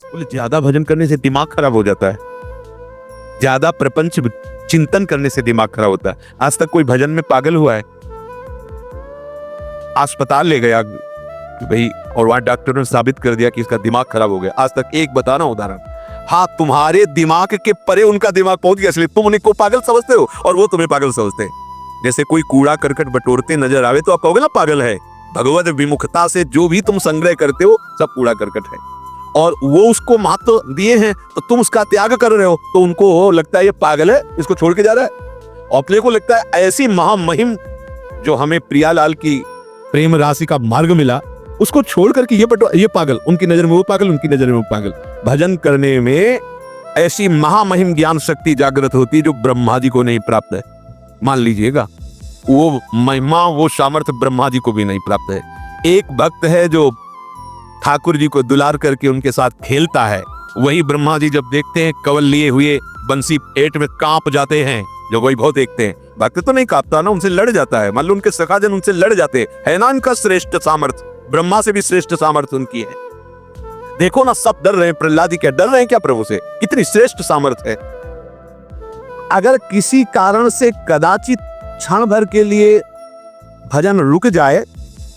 बोले ज्यादा भजन करने से दिमाग खराब हो जाता है, ज्यादा प्रपंच चिंतन करने से दिमाग खराब होता है। आज तक कोई भजन में पागल हुआ है? अस्पताल ले गया भाई और वहां डॉक्टर ने साबित कर दिया कि इसका दिमाग खराब हो गया। आज तक एक बताना उदाहरण। हाँ, तुम्हारे दिमाग के परे उनका दिमाग पहुंच गया, इसलिए तुम उनको पागल समझते हो और वो तुम्हें पागल समझते हैं। जैसे कोई कूड़ा करकट बटोरते नजर आवे तो आप कहोगे ना पागल है। भगवत विमुखता से जो भी तुम संग्रह करते हो सब कूड़ा करकट है, और वो उसको महत्व दिए हैं तो तुम उसका त्याग कर रहे हो, तो उनको लगता है ये पागल है, इसको छोड़ के जा रहा है। और अपने को लगता है ऐसी महामहिम जो हमें प्रियालाल की प्रेम राशि का मार्ग मिला, उसको छोड़ करके ये पागल, उनकी नजर में वो पागल, उनकी नजर में वो पागल। भजन करने में ऐसी महामहिम ज्ञान शक्ति जागृत होती जो ब्रह्मा जी को नहीं प्राप्त है। मान लीजिएगा, वो महिमा, वो सामर्थ्य ब्रह्मा जी को भी नहीं प्राप्त है। एक भक्त है जो ठाकुर जी को दुलार करके उनके साथ खेलता है, वही ब्रह्मा जी जब देखते हैं कवल लिए हुए बंसी पेट में कांप जाते हैं, जो वही बहुत देखते हैं। भक्त तो नहीं कांपता ना, उनसे लड़ जाता है। मान लो उनके सखाजन उनसे लड़ जाते है ना, इनका श्रेष्ठ सामर्थ्य, ब्रह्मा से भी श्रेष्ठ सामर्थ्य उनकी है। देखो ना, सब डर रहे हैं। प्रहलाद जी क्या डर रहे हैं क्या प्रभु से? कितनी श्रेष्ठ सामर्थ्य है। अगर किसी कारण से कदाचित क्षण भर के लिए भजन रुक जाए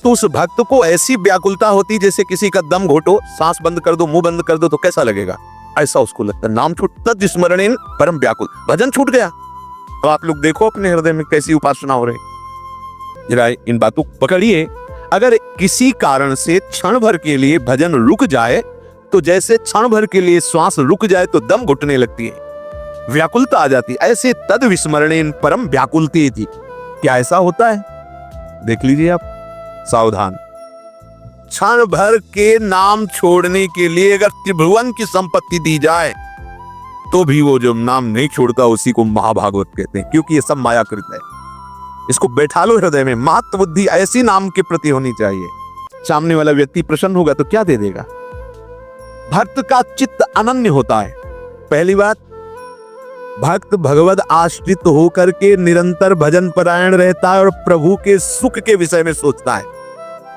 तो उस भक्त को ऐसी व्याकुलता होती जैसे किसी का दम घोटो, सांस बंद कर दो, मुंह बंद कर दो तो कैसा लगेगा, ऐसा उसको लगता। नाम छूटता जिस्मरणेन परम व्याकुल, भजन छूट गया। तो आप लोग देखो अपने हृदय में कैसी उपासना हो रही। जरा इन बातों को पकड़िए। अगर किसी कारण से क्षण भर के लिए भजन रुक जाए तो जैसे क्षण भर के लिए श्वास रुक जाए तो दम घुटने लगती है, व्याकुलता आ जाती है, ऐसे तद विस्मरणेन परम व्याकुलती थी। क्या ऐसा होता है? देख लीजिए आप, सावधान। क्षण भर के नाम छोड़ने के लिए अगर त्रिभुवन की संपत्ति दी जाए तो भी वो जो नाम नहीं छोड़ता उसी को महाभागवत कहते हैं, क्योंकि ये सब मायाकृत है। इसको बैठा लो हृदय में। महत्व बुद्धि ऐसी नाम के प्रति होनी चाहिए। सामने वाला व्यक्ति प्रसन्न होगा तो क्या दे देगा? भक्त का चित्त अनन्य होता है। पहली बात, भक्त भगवत आश्रित होकर के निरंतर भजन परायण रहता है और प्रभु के सुख के विषय में सोचता है।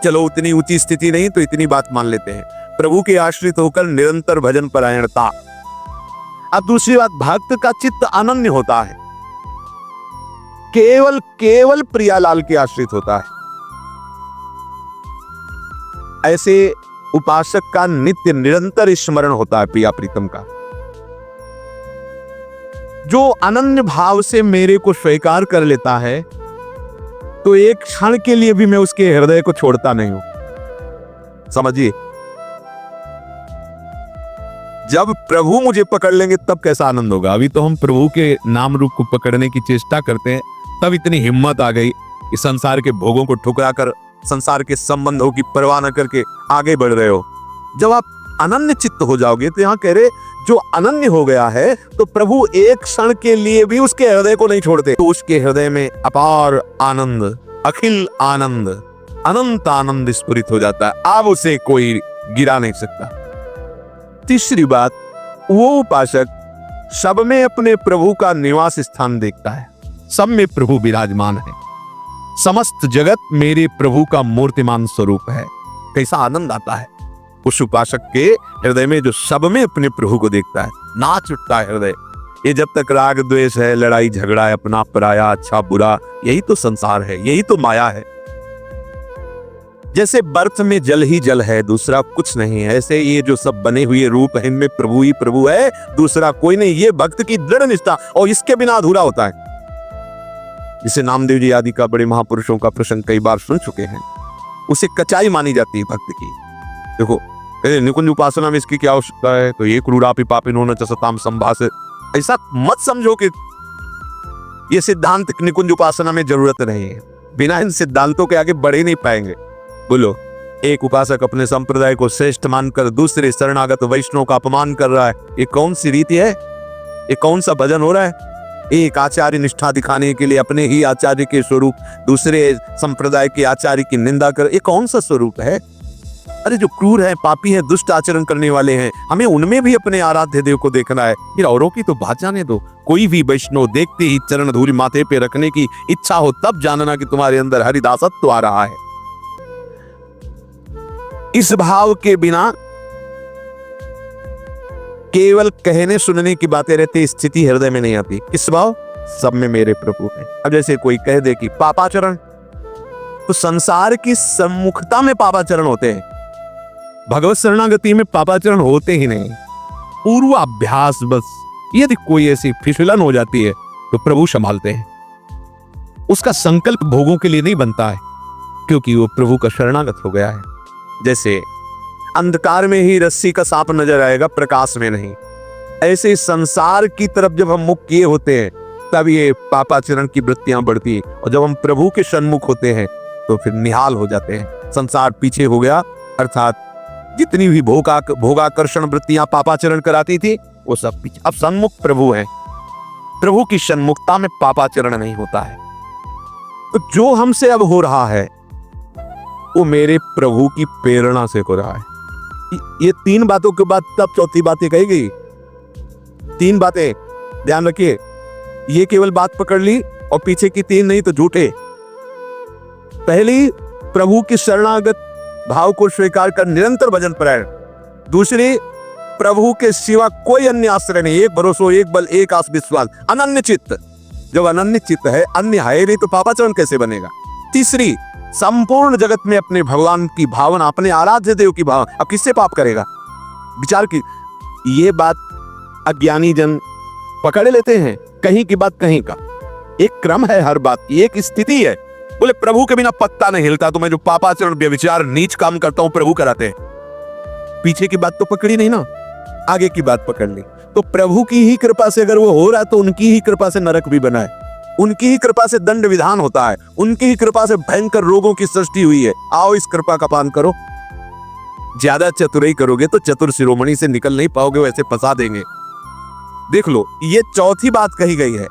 चलो उतनी ऊंची स्थिति नहीं तो इतनी बात मान लेते हैं, प्रभु के आश्रित होकर निरंतर भजन परायणता। अब दूसरी बात, भक्त का चित्त अनन्य होता है, केवल प्रियालाल के आश्रित होता है। ऐसे उपासक का नित्य निरंतर स्मरण होता है प्रिया प्रीतम का। जो अनन्य भाव से मेरे को स्वीकार कर लेता है तो एक क्षण के लिए भी मैं उसके हृदय को छोड़ता नहीं हूं। समझिए, जब प्रभु मुझे पकड़ लेंगे तब कैसा आनंद होगा। अभी तो हम प्रभु के नाम रूप को पकड़ने की चेष्टा करते हैं, तब इतनी हिम्मत आ गई कि संसार के भोगों को ठुकरा कर, संसार के संबंधों की परवाह न करके आगे बढ़ रहे हो। जब आप अनन्य चित्त हो जाओगे तो यहां कह रहे, जो अनन्य हो गया है तो प्रभु एक क्षण के लिए भी उसके हृदय को नहीं छोड़ते, तो उसके हृदय में अपार आनंद, अखिल आनंद, अनंत आनंद स्फुरित हो जाता है। अब उसे कोई गिरा नहीं सकता। तीसरी बात, वो उपासक सब में अपने प्रभु का निवास स्थान देखता है। सब में प्रभु विराजमान है। समस्त जगत मेरे प्रभु का मूर्तिमान स्वरूप है। कैसा आनंद आता है उस उपासक के हृदय में जो सब में अपने प्रभु को देखता है। नाच उठता है हृदय। ये जब तक राग द्वेष है, लड़ाई झगड़ा है, अपना पराया, अच्छा बुरा, यही तो संसार है, यही तो माया है। जैसे बर्फ में जल ही जल है, दूसरा कुछ नहीं है, ऐसे ये जो सब बने हुए रूप है इनमें प्रभु ही प्रभु है, दूसरा कोई नहीं। ये भक्त की दृढ़ निष्ठा, और इसके बिना अधूरा होता है। जिसे नामदेव जी आदि का, बड़े महापुरुषों का प्रसंग कई बार सुन चुके हैं, उसे कचाई मानी जाती है भक्त की। देखो, निकुंज उपासना में इसकी क्या आवश्यकता है? तो ये क्रूरापि पापिनो न च सताम संभास, ऐसा मत समझो कि ये सिद्धांत निकुंज उपासना में जरूरत नहीं है। बिना इन सिद्धांतों के आगे बढ़ ही नहीं पाएंगे। बोलो, एक उपासक अपने संप्रदाय को श्रेष्ठ मानकर दूसरे शरणागत वैष्णव का अपमान कर रहा है, ये कौन सी रीति है? ये कौन सा भजन हो रहा है? एक आचार्य निष्ठा दिखाने के लिए अपने ही आचार्य के स्वरूप दूसरे संप्रदाय के आचार्य की निंदा कर, ये कौन सा स्वरूप है? अरे जो क्रूर है, पापी है, दुष्ट आचरण करने वाले हैं, हमें उनमें भी अपने आराध्य देव को देखना है। फिर औरों की तो बात जाने दो। कोई भी वैष्णव देखते ही चरण धूलि माथे पे रखने की इच्छा हो तब जानना कि तुम्हारे अंदर हरिदासत्व आ रहा है। इस भाव के बिना केवल कहने सुनने की बातें रहती, स्थिति हृदय में नहीं आती। किस भाव? सब में मेरे प्रभु है। अब जैसे कोई कह दे कि पापाचरण, तो संसार की सम्मुखता में पापाचरण होते हैं, भगवत शरणागति में पापाचरण होते ही नहीं। पूर्वाभ्यास बस। यदि कोई ऐसी फिसलन हो जाती है तो प्रभु संभालते हैं। उसका संकल्प भोगों के लिए नहीं बनता है, क्योंकि वो प्रभु का शरणागत हो गया है। जैसे अंधकार में ही रस्सी का सांप नजर आएगा, प्रकाश में नहीं। ऐसे संसार की तरफ जब हम मुख किए होते हैं तब ये पापाचरण की वृत्तियां बढ़ती हैं, और जब हम प्रभु के सन्मुख होते हैं तो फिर निहाल हो जाते हैं। संसार पीछे हो गया, अर्थात जितनी भी भोगाकर्षण वृत्तियां पापाचरण कराती थी वो सब पीछे। अब सन्मुख प्रभु है, प्रभु की सन्मुखता में पापाचरण नहीं होता है। तो जो हमसे अब हो रहा है वो मेरे प्रभु की प्रेरणा से हो रहा है। ये तीन बातों के बाद तब चौथी बात कही गई। तीन बातें ध्यान रखिए, ये केवल बात पकड़ ली और पीछे की तीन नहीं तो झूठे। पहली, प्रभु की शरणागत भाव को स्वीकार कर निरंतर भजन परायण। दूसरी, प्रभु के सिवा कोई अन्य आश्रय नहीं, एक भरोसा, एक बल, एक आस विश्वास, अनन्य चित्त। जब अनन्य चित्त है, अन्य है नहीं तो पापाचरण कैसे बनेगा। तीसरी, संपूर्ण जगत में अपने भगवान की भावना, अपने आराध्य देव की भावना। अब किससे पाप करेगा? विचार की ये बात अज्ञानी जन पकड़ लेते हैं, कहीं की बात कहीं का। एक क्रम है हर बात की, एक स्थिति है। बोले प्रभु के बिना पत्ता नहीं हिलता, तो मैं जो पापाचरण व्यभिचार नीच काम करता हूं प्रभु कराते हैं। पीछे की बात तो पकड़ी नहीं ना, आगे की बात पकड़ ली। तो प्रभु की ही कृपा से अगर वो हो रहा है तो उनकी ही कृपा से नरक भी बना है, उनकी ही कृपा से दंड विधान होता है, उनकी ही कृपा से भयंकर रोगों की सृष्टि हुई है। आओ इस कृपा का पान करो। ज्यादा चतुराई करोगे तो चतुर शिरोमणि से निकल नहीं पाओगे, वैसे फंसा देंगे। देख लो, ये चौथी बात कही गई है।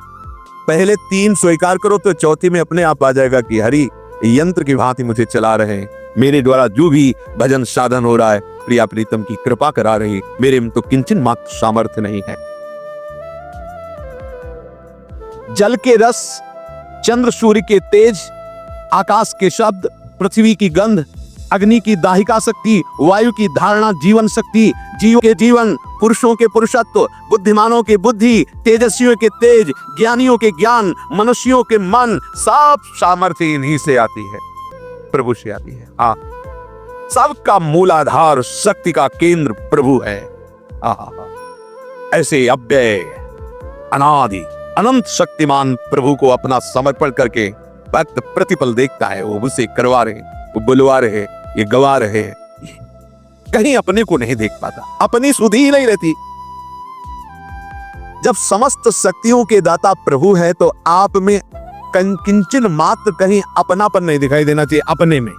पहले तीन स्वीकार करो तो चौथी में अपने आप आ जाएगा कि हरि यंत्र की भांति मुझे चला रहे हैं, मेरे द्वारा जो भी भजन साधन हो रहा है प्रिया प्रीतम की कृपा करा रही, मेरे में तो किंचन मात्र सामर्थ्य नहीं है। जल के रस, चंद्र सूर्य के तेज, आकाश के शब्द, पृथ्वी की गंध, अग्नि की दाहिका शक्ति, वायु की धारणा जीवन शक्ति, जीव के जीवन, पुरुषों के पुरुषत्व, बुद्धिमानों के बुद्धि, तेजस्वियों के तेज, ज्ञानियों के ज्ञान, मनुष्यों के मन, सब सामर्थ्य इन्हीं से आती है, प्रभु से आती है। हाँ, सबका मूलाधार, शक्ति का केंद्र प्रभु है। ऐसे अव्यय, अनादि, अनंत शक्तिमान प्रभु को अपना समर्पण करके भक्त प्रतिपल देखता है। वो उसे करवा रहे, वो बुलवा रहे, ये गवा रहे, कहीं अपने को नहीं देख पाता, अपनी सुधि ही नहीं रहती। जब समस्त शक्तियों के दाता प्रभु है तो आप में किंचन मात्र कहीं अपनापन नहीं दिखाई देना चाहिए। अपने में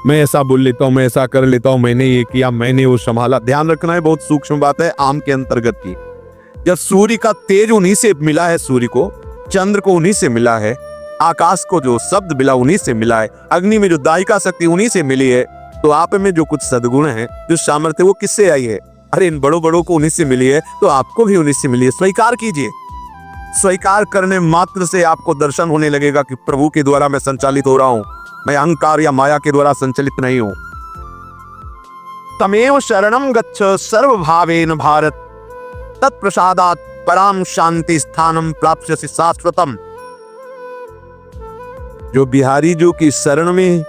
मैं ऐसा बोल लेता हूं, मैं ऐसा कर लेता हूं, मैंने ये किया, मैंने वो संभाला। ध्यान रखना है, बहुत सूक्ष्म बात है, आम के अंतर्गत की। जब सूर्य का तेज उन्हीं से मिला है, सूर्य को, चंद्र को उन्हीं से मिला है, आकाश को जो शब्द मिला उन्हीं से मिला है, अग्नि में जो दायिका शक्ति उन्हीं से मिली है, तो आप में जो कुछ सद्गुण है, जो सामर्थ्य, वो किससे आई है? अरे इन बड़ों बड़ों को उन्हीं से मिली है, तो आपको भी उन्हीं से मिली है। स्वीकार कीजिए। स्वीकार करने मात्र से आपको दर्शन होने लगेगा कि प्रभु के द्वारा मैं संचालित हो रहा हूं, मैं अहंकार या माया के द्वारा संचालित नहीं हूं। तमेव शरणम गच्छ सर्वभावेन भारत, तत्प्रसादात् पराम शांति स्थानम प्राप्स्यसि शाश्वतम। जो बिहारी जो की शरण में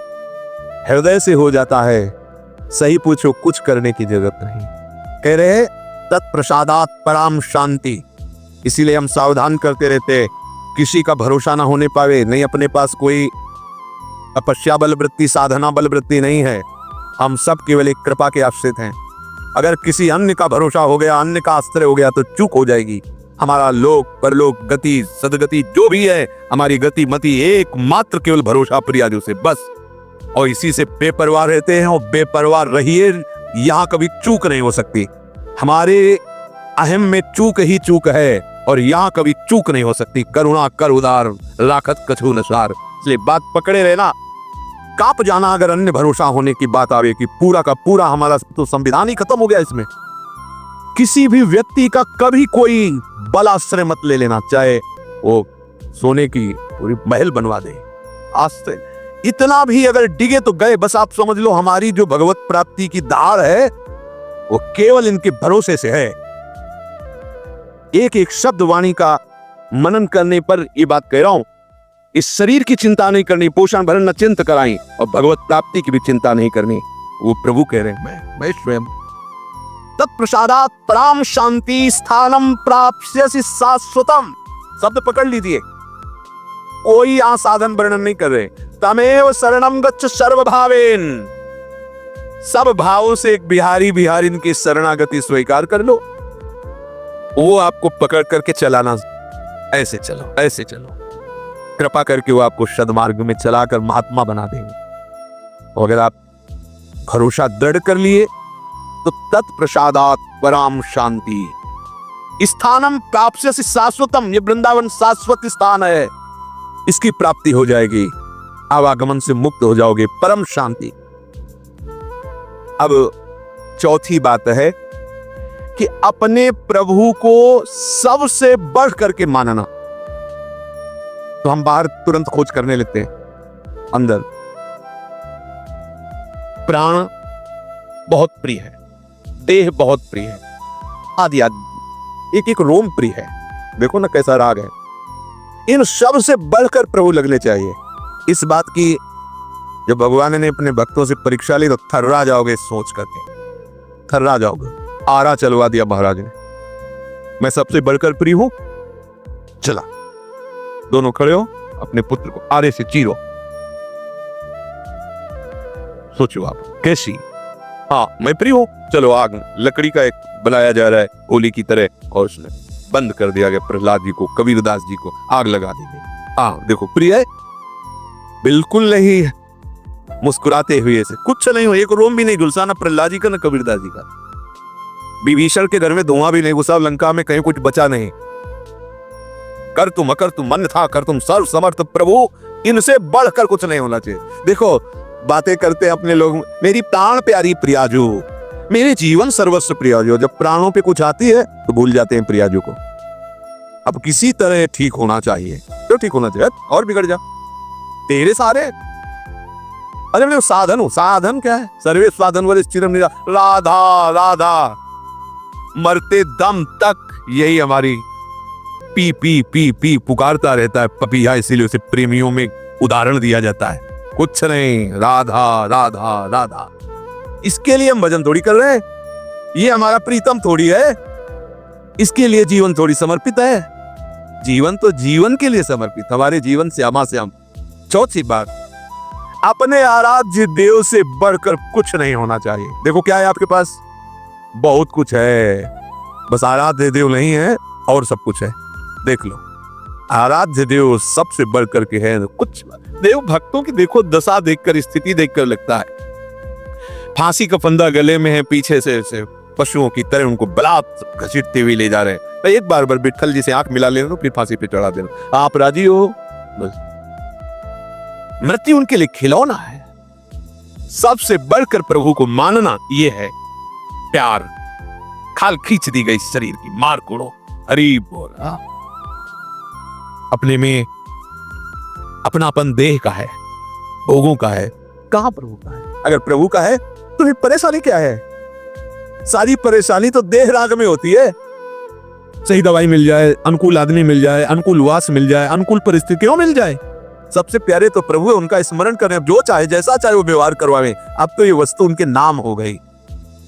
हृदय से हो जाता है, सही पूछो, कुछ करने की जरूरत नहीं। कह रहे तत्प्रसादात् पराम शांति। इसीलिए हम सावधान करते रहते, किसी का भरोसा ना होने पावे। नहीं, अपने पास कोई तपस्या बल वृत्ति, साधना बल वृत्ति नहीं है। हम सब केवल एक कृपा के आश्रित हैं। अगर किसी अन्य का भरोसा हो गया, अन्य का आश्रय हो गया तो चूक हो जाएगी। हमारा लोक परलोक गति सदगति जो भी है, हमारी गति मति एकमात्र केवल भरोसा प्रियाजू से, बस। और इसी से बेपरवाह रहते हैं, और बेपरवाह रहिए, यहाँ कभी चूक नहीं हो सकती। हमारे अहम में चूक ही चूक है, और यहाँ कभी चूक नहीं हो सकती। करुणा कर उदार, राखत कछु नसार। इसलिए बात पकड़े रहना। कांप जाना अगर अन्य भरोसा होने की बात आवे कि पूरा का पूरा हमारा तो संविधान ही खत्म हो गया। इसमें किसी भी व्यक्ति का कभी कोई बल आश्रय मत ले लेना, चाहे वो सोने की पूरी महल बनवा दे। आश्रय इतना भी अगर डिगे तो गए, बस आप समझ लो हमारी जो भगवत प्राप्ति की धार है वो केवल इनके भरोसे से है। एक एक शब्द वाणी का मनन करने पर ये बात कह रहा हूं, इस शरीर की चिंता नहीं करनी, पोषण भरण न चिंत कराई, और भगवत प्राप्ति की भी चिंता नहीं करनी। वो प्रभु कह रहे हैं, मैं स्वयं तत्प्रसादात पराम शांति स्थानम प्राप्स्यसि शाश्वतम। शब्द पकड़ लीजिए, कोई यहां साधन वर्णन नहीं कर रहे। तमेव शरणम गच्छ सर्वभावेन, सब भावों से एक बिहारी बिहारिन की शरणागति स्वीकार कर लो, वो आपको पकड़ करके चलाना। ऐसे चलो, ऐसे चलो, कृपा करके वो आपको सद्मार्ग में चलाकर महात्मा बना देंगे। और अगर आप भरोसा दृढ़ कर लिए तो तत्प्रसादात पराम शांति स्थानम प्राप्स्यसि शाश्वतम, ये वृंदावन शाश्वत स्थान है, इसकी प्राप्ति हो जाएगी, आवागमन से मुक्त हो जाओगे, परम शांति। अब चौथी बात है कि अपने प्रभु को सबसे बढ़ करके मानना। तो हम बाहर तुरंत खोज करने लगते हैं, अंदर प्राण बहुत प्रिय है, देह बहुत प्रिय है, आदि आदि एक एक रोम प्रिय है। देखो ना कैसा राग है। इन सब से बढ़कर प्रभु लगने चाहिए। इस बात की जब भगवान ने अपने भक्तों से परीक्षा ली तो थर्रा जाओगे, सोच करके थर्रा जाओगे। आरा चलवा दिया महाराज ने, मैं सबसे बढ़कर प्रिय हूं। चला, दोनों खड़े हो, अपने पुत्र को आरे से चीरो। सोचो आप कैसी, हाँ मैं प्रिय हूं, चलो आग, लकड़ी का एक बनाया जा रहा है गोली की तरह, और उसने बंद कर दिया गया प्रहलाद जी को, कबीरदास जी को आग लगा दी गई। हाँ देखो प्रिय है, बिल्कुल नहीं, मुस्कुराते हुए से कुछ नहीं हो, एक रोम भी नहीं घुसा, ना प्रहलाद जी का ना कबीरदास जी का। विभीषण के घर में धुआं भी नहीं घुसा, लंका में कहीं कुछ बचा नहीं। कर तुम अकर तुम मन था, कर तुम सर्व समर्थ प्रभु, इनसे बढ़कर कुछ नहीं होना चाहिए। देखो बातें करते हैं अपने लोग, मेरी प्राण प्यारी प्रियाजू, मेरे जीवन सर्वस्व प्रियाजू। जब प्राणों पे कुछ आती है तो भूल जाते हैं प्रियाजू को। अब किसी तरह ठीक होना चाहिए, क्यों ठीक होना चाहिए, और बिगड़ जा तेरे सारे। अरे मैं साधन हूं, साधन क्या है, सर्वे साधन वाले चिरम निरा, राधा राधा, मरते दम तक यही हमारी पी पी पी पी पुकारता रहता है पपिया, इसीलिए उसे प्रेमियों में उदाहरण दिया जाता है। कुछ नहीं, राधा राधा राधा। इसके लिए हम भजन थोड़ी कर रहे हैं, ये हमारा प्रीतम थोड़ी है, इसके लिए जीवन थोड़ी समर्पित है। जीवन तो जीवन के लिए समर्पित, हमारे जीवन से हम। चौथी बात, अपने आराध्य देव से बढ़कर कुछ नहीं होना चाहिए। देखो क्या है आपके पास, बहुत कुछ है, बस आराध्य देव नहीं है और सब कुछ है। देख लो, आराध्य देव सबसे बढ़कर के है कुछ। देव भक्तों की देखो दशा देखकर, स्थिति देखकर लगता है फांसी का फंदा गले में है, पीछे से पशुओं की तरह उनको बलात् घसीटते हुए ले जा रहे हैं। तो एक बार विट्ठल जी से आंख मिला लेना, फिर फांसी पे चढ़ा देना। आप राजी हो, बस मृत्यु उनके लिए खिलौना है। सबसे बढ़कर प्रभु को मानना ये है प्यार। खाल खींच दी गई शरीर की, मार कोड़ो, हरी बोल। अपने में अपनापन देह का है, भोगों का है, कहां प्रभु का है? अगर प्रभु का है तो ये परेशानी क्या है? सारी परेशानी तो देह राग में होती है। सही दवाई मिल जाए, अनुकूल आदमी मिल जाए, अनुकूल वास मिल जाए, अनुकूल परिस्थितियों मिल जाए, सबसे प्यारे तो प्रभु है, उनका स्मरण करें। जो चाहे जैसा चाहे वो व्यवहार करवावे। अब तो ये वस्तु उनके नाम हो गई।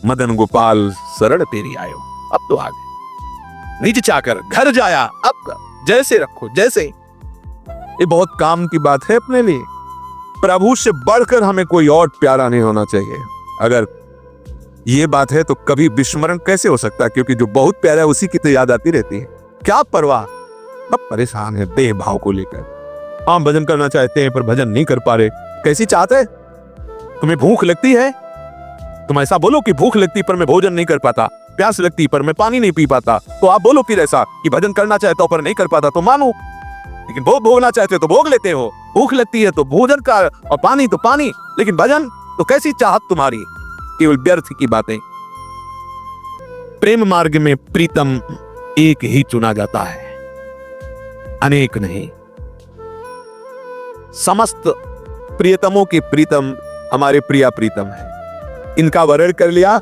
मदन गोपाल शरण तेरी आयो, अब तो आ गए। निज चाकर घर जाया, अब जैसे रखो जैसे। ये बहुत काम की बात है अपने लिए। प्रभु से बढ़कर हमें कोई और प्यारा नहीं होना चाहिए। अगर ये बात है तो कभी विस्मरण कैसे हो सकता है? क्योंकि जो बहुत प्यारा है उसी की तो याद आती रहती है। क्या परवाह, अब परेशान है देह भाव को लेकर। हम भजन करना चाहते हैं पर भजन नहीं कर पा रहे। कैसी चाहत है? तुम्हें भूख लगती है, तुम ऐसा बोलो कि भूख लगती पर मैं भोजन नहीं कर पाता, प्यास लगती पर मैं पानी नहीं पी पाता। तो आप बोलो फिर ऐसा कि भजन करना चाहता हूं पर नहीं कर पाता, तो मानो। लेकिन भोग भोगना चाहते हो तो भोग लेते हो। भूख लगती है तो भोजन का, और पानी तो पानी, लेकिन भजन तो कैसी चाहत तुम्हारी, केवल व्यर्थ की बातें। प्रेम मार्ग में प्रीतम एक ही चुना जाता है, अनेक नहीं। समस्त प्रियतमों के प्रीतम हमारे प्रिया प्रीतम है। इनका वर्ण कर लिया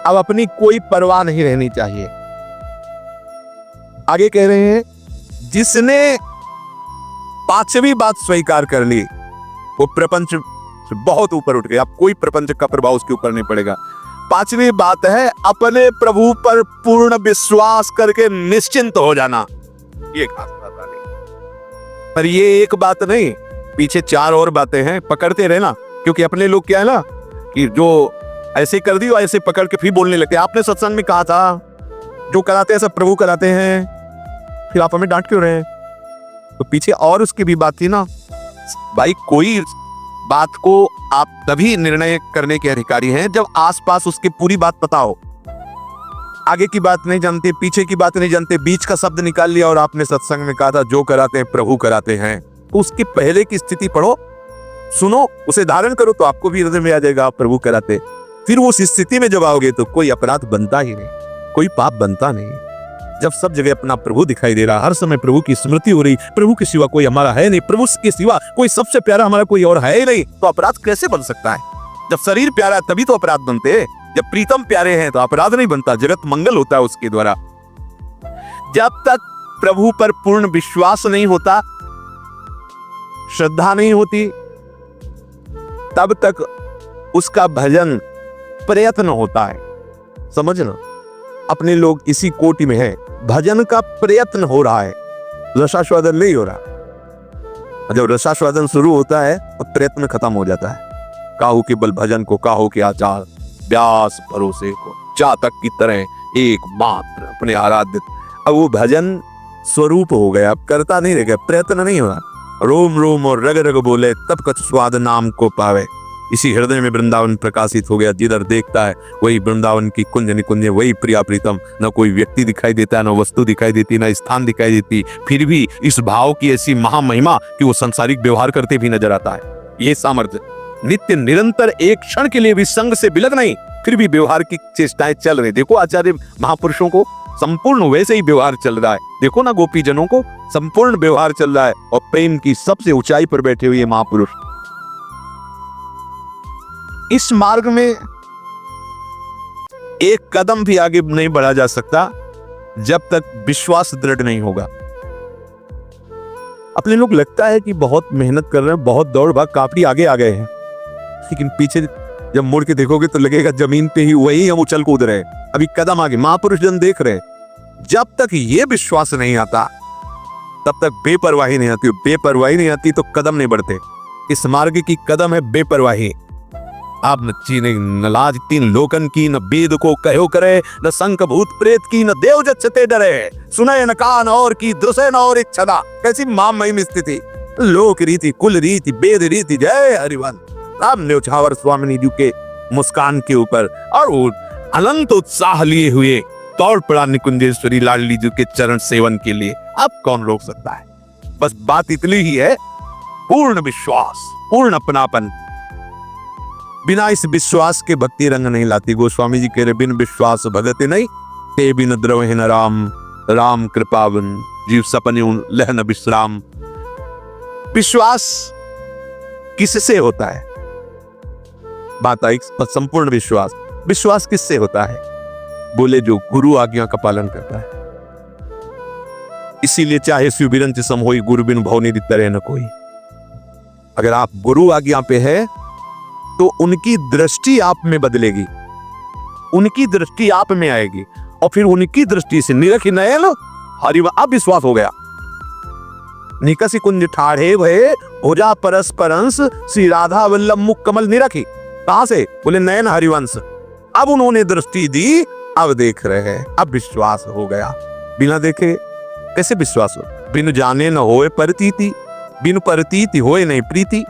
अब अपनी कोई परवाह नहीं रहनी चाहिए। आगे कह रहे हैं, जिसने पांचवी बात स्वीकार कर ली वो प्रपंच से बहुत ऊपर उठ गया। अब कोई प्रपंच का प्रभाव उसके ऊपर नहीं पड़ेगा। पांचवी बात है अपने प्रभु पर पूर्ण विश्वास करके निश्चिंत हो जाना। ये खास बात आ गई। पर ये एक बात नहीं, पीछे चार और बातें हैं, पकड़ते रहना। क्योंकि अपने लोग क्या है ना कि जो ऐसे कर दी और ऐसे पकड़ के फिर बोलने लगते। आपने सत्संग में कहा था जो कराते हैं सब प्रभु कराते हैं, फिर आप हमें डांट क्यों रहे हैं? तो पीछे और उसकी भी बात थी ना भाई। कोई बात को आप तभी निर्णय करने के अधिकारी हैं जब आसपास उसकी पूरी बात पता हो। आगे की बात नहीं जानते, पीछे की बात नहीं जानते, बीच का शब्द निकाल लिया और आपने सत्संग में कहा था जो कराते हैं प्रभु कराते हैं। तो उसकी पहले की स्थिति पढ़ो, सुनो, उसे धारण करो तो आपको भी हृदय में आ जाएगा आप प्रभु कराते। फिर उस स्थिति में जब आओगे तो कोई अपराध बनता ही नहीं, कोई पाप बनता नहीं। जब सब जगह अपना प्रभु दिखाई दे रहा, हर समय प्रभु की स्मृति हो रही, प्रभु के सिवा कोई हमारा है नहीं, प्रभु के सिवा कोई सबसे प्यारा हमारा कोई और है ही नहीं, तो अपराध कैसे बन सकता है? जब शरीर प्यारा है तभी तो अपराध बनते हैं। जब प्रीतम प्यारे हैं तो अपराध नहीं बनता, जगत मंगल होता है उसके द्वारा। जब तक प्रभु पर पूर्ण विश्वास नहीं होता, श्रद्धा नहीं होती, तब तक उसका भजन प्रयत्न होता है। समझना, अपने लोग इसी कोटि में है, भजन का प्रयत्न हो रहा है, रसास्वादन नहीं हो रहा। जब रसास्वादन शुरू होता है तो प्रयत्न खत्म हो जाता है। काहू के बल भजन को, काहू के आचार, व्यास भरोसे को, चातक की तरह एकमात्र अपने आराध्य। अब वो भजन स्वरूप हो गया, अब करता नहीं रह गया, प्रयत्न नहीं हो रहा। रोम रोम और रग रग बोले तब कछ स्वाद नाम को पावे। इसी हृदय में वृंदावन प्रकाशित हो गया। जिधर देखता है वही वृंदावन की कुंज निकुंज, वही प्रिया प्रीतम। न कोई व्यक्ति दिखाई देता है, न वस्तु दिखाई देती, न स्थान दिखाई देती, फिर भी इस भाव की ऐसी महामहिमा कि वो संसारिक व्यवहार करते भी नजर आता है। ये सामर्थ्य नित्य निरंतर, एक क्षण के लिए भी संग से बिलक नहीं, फिर भी व्यवहार की चेष्टाएं चल रही। देखो आचार्य महापुरुषों को संपूर्ण वैसे ही व्यवहार चल रहा है। देखो ना गोपी जनों को संपूर्ण व्यवहार चल रहा है, और प्रेम की सबसे ऊंचाई पर बैठे हुए महापुरुष। इस मार्ग में एक कदम भी आगे नहीं बढ़ा जा सकता जब तक विश्वास दृढ़ नहीं होगा। अपने लोग लगता है कि बहुत मेहनत कर रहे हैं, बहुत दौड़ भाग, काफी आगे आ गए हैं, लेकिन पीछे जब मुड़ के देखोगे तो लगेगा जमीन पे ही वही हम उछल कूद रहे, अभी कदम आगे। महापुरुष जन देख रहे हैं। जब तक ये विश्वास नहीं आता तब तक बेपरवाही नहीं आती। बेपरवाही नहीं आती तो कदम नहीं बढ़ते। इस मार्ग की कदम है बेपरवाही। आप न चीने न लाज तीन लोकन की, न वेद को कहो करे, न शंख भूत प्रेत की, न देव जच्छते डरे, सुने न कान और की, दृश्य न और इच्छा। कैसी महामहिम स्थिति, लोक रीति, कुल रीति, वेद रीति, जय हरिवन। अब न्यौछावर स्वामी जी के मुस्कान के ऊपर और वो अनंत उत्साह लिए हुए दौड़ पड़ा निकुंजेश्वरी लाडली जी के चरण सेवन के लिए। अब कौन रोक सकता है? बस बात इतनी ही है, पूर्ण विश्वास, पूर्ण अपनापन। बिना इस विश्वास के भक्ति रंग नहीं लाती। गोस्वामी जी कह रहे, बिन विश्वास भगत नहीं, ते बिन द्रवहि न राम, राम कृपावन जीव सपने लह न विश्राम। विश्वास किससे होता है? बात आई संपूर्ण विश्वास। विश्वास किससे होता है? बोले जो गुरु आज्ञा का पालन करता है। इसीलिए चाहे शिव बिरंच सम होई, गुरु बिन भव निधि तरह न कोई। अगर आप गुरु आज्ञा पे है तो उनकी दृष्टि आप में बदलेगी, उनकी दृष्टि आप में आएगी, और फिर उनकी दृष्टि से निरखि नयन हरि। अब विश्वास हो गया। निकसी कुंज ठाढ़े भये, भुजा परस्परंस, श्री राधा वल्लभ मुख कमल निरखी। कहां से? बोले नयन हरिवंश। अब उन्होंने दृष्टि दी, अब देख रहे हैं, अब विश्वास हो गया। बिना देखे कैसे विश्वास हो? बिन जाने न होए परतीति, बिन परतीति होए नहीं प्रीति।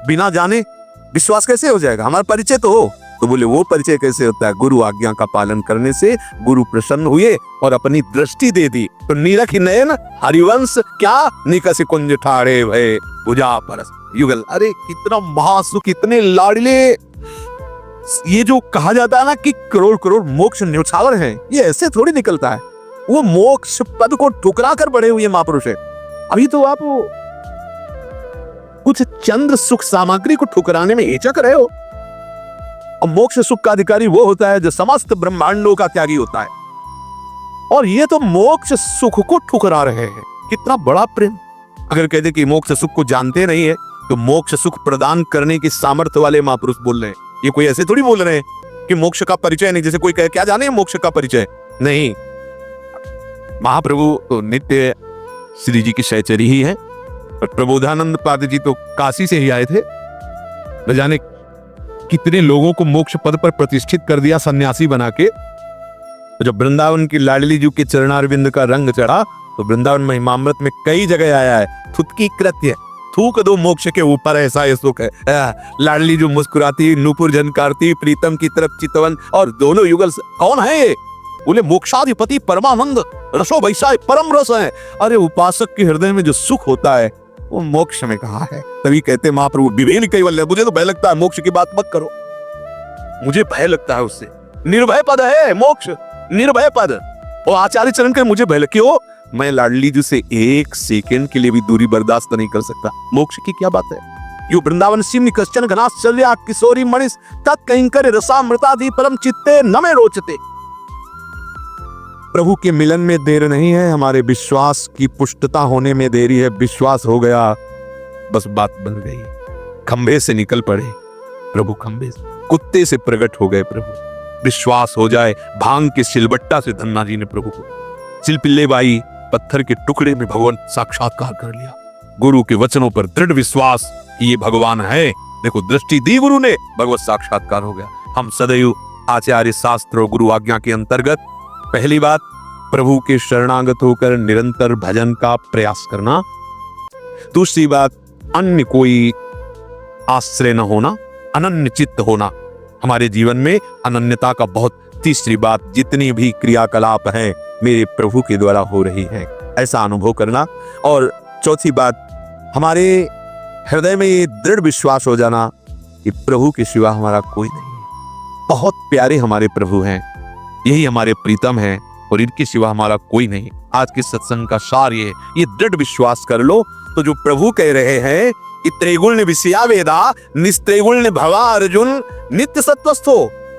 बिना जाने विश्वास कैसे हो जाएगा? हमारा परिचय तो हो। तो बोले वो परिचय कैसे होता है? गुरु आज्ञा का पालन करने से गुरु प्रसन्न हुए और अपनी दृष्टि दे दी। तो नीरख नयन हरिवंश क्या? निकस कुंज ठाढ़े भये, भुजा परस युगल। अरे कितना महासुख, कितने लाडले। ये जो कहा जाता है ना कि करोड़ करोड़ मोक्ष न्यौछावर हैं, ये ऐसे थोड़ी निकलता है। वो मोक्ष पद को ठुकरा कर बढ़े हुए महापुरुष है। अभी तो आप कुछ चंद्र सुख सामग्री को ठुकराने में हिचक रहे हो। और मोक्ष सुख का अधिकारी वो होता है जो समस्त ब्रह्मांडों का त्यागी होता है। और ये तो मोक्ष सुख को ठुकरा रहे हैं। कितना बड़ा प्रेम। अगर कहते कि मोक्ष सुख को जानते नहीं है तो मोक्ष सुख प्रदान करने की सामर्थ्य वाले महापुरुष बोल रहे हैं। ये कोई ऐसे थोड़ी बोल रहे हैं कि मोक्ष का परिचय नहीं। जैसे कोई कहे क्या जाने मोक्ष का परिचय नहीं। महाप्रभु तो नित्य श्री जी की सहचरी ही है। और प्रबोधानंद पाद जी तो काशी से ही आए थे। न जाने कितने लोगों को मोक्ष पद पर प्रतिष्ठित कर दिया सन्यासी बना के। जब वृंदावन की लाडली जी के चरणारविंद का रंग चढ़ा तो वृंदावन महिमामृत में कई जगह आया है थुतकी कृत्य, थूक दो मोक्ष के ऊपर ऐसा ये सुख है। लाडली जो मुस्कुराती, नूपुर झनकारती, प्रीतम की तरफ चितवन और दोनों युगल। कौन है ये? बोले मोक्षाधिपति परमानंद रसो वैसा परम रस है। अरे उपासक के हृदय में जो सुख होता है वो मोक्ष में कहाँ है? तभी कहते महाप्रभु विवेक कैवल्य। मुझे तो भय लगता है मोक्ष की बात मत करो, मुझे भय लगता है उससे। निर्भय पद है मोक्ष, निर्भय पद। और आचार्य चरण के मुझे भय क्यों? मैं लाडली जी से एक सेकंड के लिए भी दूरी बर्दाश्त नहीं कर सकता। मोक्ष की क्या बात है? यो वृंदावन सिमनि कश्चन घनाश्चर्या किशोरी मणिस तत्कंकर रसामृतादि परम चित्ते न में रोचते। प्रभु के मिलन में देर नहीं है, हमारे विश्वास की पुष्टता होने में देरी है। विश्वास हो गया बस बात बन गई। खंभे से निकल पड़े प्रभु, खंभे से कुत्ते से प्रकट हो गए प्रभु। विश्वास हो जाए भांग के सिलबट्टा से धन्ना जी ने प्रभु को सिलपिल्ले बाई पत्थर के टुकड़े में भगवान साक्षात्कार कर लिया। गुरु के वचनों पर दृढ़ विश्वास ये भगवान है। देखो दृष्टि दी गुरु ने, भगवत साक्षात्कार हो गया। हम सदैव आचार्य शास्त्र और गुरु आज्ञा के अंतर्गत पहली बात प्रभु के शरणागत होकर निरंतर भजन का प्रयास करना। दूसरी बात अन्य कोई आश्रय न होना, अनन्य चित्त होना हमारे जीवन में अनन्यता का बहुत। तीसरी बात जितनी भी क्रियाकलाप है मेरे प्रभु के द्वारा हो रही है ऐसा अनुभव करना। और चौथी बात हमारे हृदय में ये दृढ़ विश्वास हो जाना कि प्रभु के सिवा हमारा कोई नहीं है। बहुत प्यारे हमारे प्रभु हैं, यही हमारे प्रीतम हैं और इनके सिवा हमारा कोई नहीं। आज के सत्संग का सार ये दृढ़ विश्वास कर लो तो जो प्रभु कह रहे हैं कि त्रैगुण्य विषया वेदा निस्त्रैगुण्य भवा अर्जुन नित्य सत्वस्थो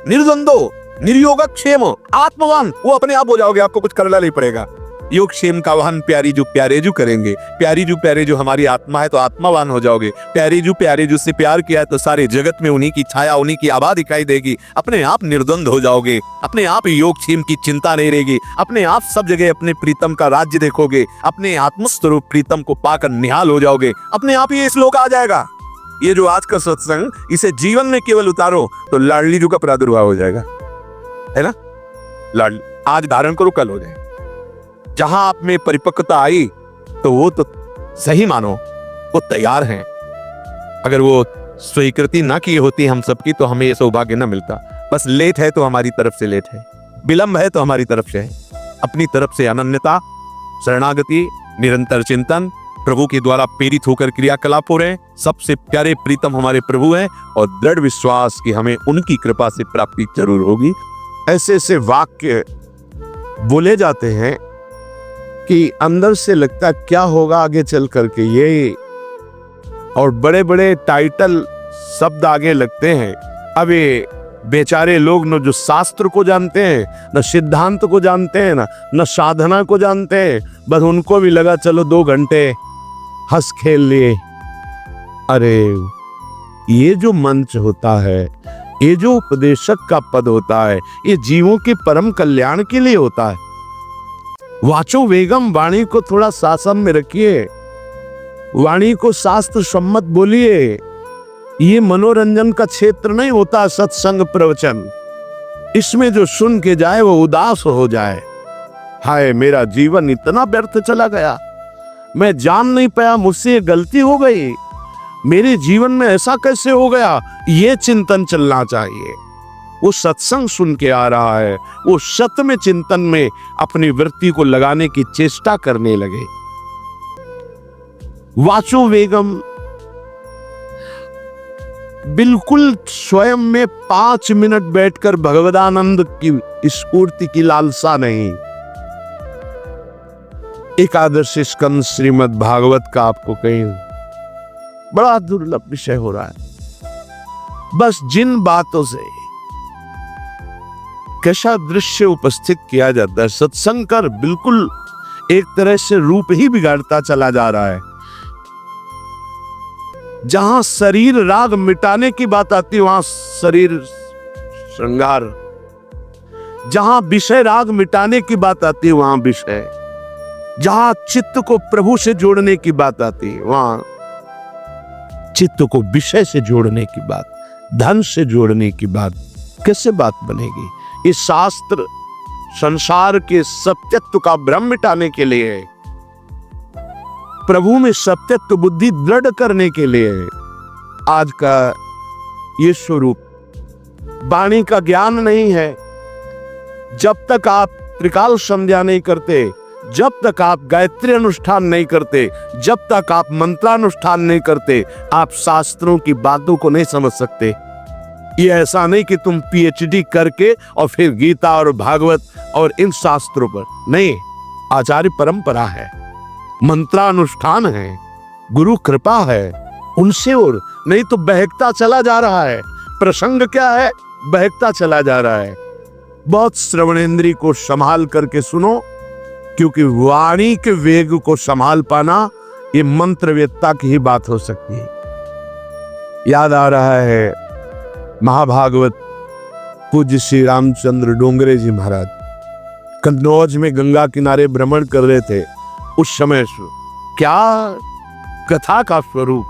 निर्द्वंदो निर्योगक्षेम आत्मवान, वो अपने आप हो जाओगे। आपको कुछ करना नहीं पड़ेगा। योग क्षेम का वहन प्यारी जो प्यारे जो करेंगे, प्यारी जो प्यारे जो हमारी आत्मा है तो आत्मावान हो जाओगे। प्यारे जो से प्यार किया है तो सारे जगत में उन्हीं की छाया, उन्हीं की आभा दिखाई देगी। अपने आप निर्द्वंद हो जाओगे, अपने आप योग क्षेम की चिंता नहीं रहेगी। अपने आप सब जगह अपने प्रीतम का राज्य देखोगे, अपने आत्मस्वरूप प्रीतम को पाकर निहाल हो जाओगे। अपने आप ही श्लोक आ जाएगा। ये जो आज का सत्संग इसे जीवन में केवल उतारो तो लाडली जी का प्रादुर्भाव हो जाएगा, है ना। लाडली आज धारण करो कल हो जाए। जहां आप में परिपक्वता आई तो वो तो सही मानो वो तैयार हैं। अगर वो स्वीकृति ना की होती हम सबकी तो हमें ये सौभाग्य न मिलता। बस लेट है तो हमारी तरफ से लेट है, विलंब है तो हमारी तरफ से है। अपनी तरफ से अनन्यता, शरणागति, निरंतर चिंतन, प्रभु के द्वारा प्रेरित होकर क्रियाकलाप हो रहे हैं। सबसे प्यारे प्रीतम हमारे प्रभु हैं और दृढ़ विश्वास कि हमें उनकी कृपा से प्राप्ति जरूर होगी। ऐसे ऐसे वाक्य बोले जाते हैं कि अंदर से लगता क्या होगा आगे चल करके ये, और बड़े बड़े टाइटल शब्द आगे लगते हैं। अब ये बेचारे लोग न जो शास्त्र को जानते हैं, न सिद्धांत को जानते हैं, न साधना को जानते हैं, बस उनको भी लगा चलो 2 घंटे हंस खेल लिए। अरे ये जो मंच होता है, ये जो उपदेशक का पद होता है, ये जीवों के परम कल्याण के लिए होता है। वाचो वेगम, वाणी को थोड़ा शासन में रखिए, वाणी को शास्त्र सम्मत बोलिए। ये मनोरंजन का क्षेत्र नहीं होता सत्संग प्रवचन। इसमें जो सुन के जाए वो उदास हो जाए, हाय मेरा जीवन इतना व्यर्थ चला गया, मैं जान नहीं पाया मुझसे गलती हो गई, मेरे जीवन में ऐसा कैसे हो गया। ये चिंतन चलना चाहिए। वो सत्संग सुन के आ रहा है, वो सत्य में चिंतन में अपनी वृत्ति को लगाने की चेष्टा करने लगे। वाचो वेगम, बिल्कुल स्वयं में 5 मिनट बैठकर भगवदानंद की स्फूर्ति की लालसा नहीं। एकादश स्कंद श्रीमद् भागवत का आपको कहीं बड़ा दुर्लभ विषय हो रहा है। बस जिन बातों से कैसा दृश्य उपस्थित किया जाता है। सत्संग कर बिल्कुल एक तरह से रूप ही बिगाड़ता चला जा रहा है। जहां शरीर राग मिटाने की बात आती है वहां शरीर श्रृंगार, जहां विषय राग मिटाने की बात आती है वहां विषय, जहां चित्त को प्रभु से जोड़ने की बात आती है वहां चित्त को विषय से जोड़ने की बात, धन से जोड़ने की बात, कैसे बात बनेगी? ये शास्त्र संसार के सत्यत्व का भ्रम मिटाने के लिए है, प्रभु में सत्यत्व बुद्धि दृढ़ करने के लिए है। आज का ये स्वरूप वाणी का ज्ञान नहीं है। जब तक आप त्रिकाल संध्या नहीं करते, जब तक आप गायत्री अनुष्ठान नहीं करते, जब तक आप मंत्रानुष्ठान नहीं करते, आप शास्त्रों की बातों को नहीं समझ सकते। ये ऐसा नहीं कि तुम पीएचडी करके और फिर गीता और भागवत और इन शास्त्रों पर नहीं, आचार्य परंपरा है, मंत्रानुष्ठान है, गुरु कृपा है, उनसे और नहीं तो बहकता चला जा रहा है। प्रसंग क्या है? बहकता चला जा रहा है। बहुत श्रवणेंद्री को संभाल करके सुनो, क्योंकि वाणी के वेग को संभाल पाना ये मंत्रवेत्ता की ही बात हो सकती है। याद आ रहा है महाभागवत पूज्य श्री रामचंद्र डोंगरे जी महाराज कन्नौज में गंगा किनारे भ्रमण कर रहे थे। उस समय क्या कथा का स्वरूप,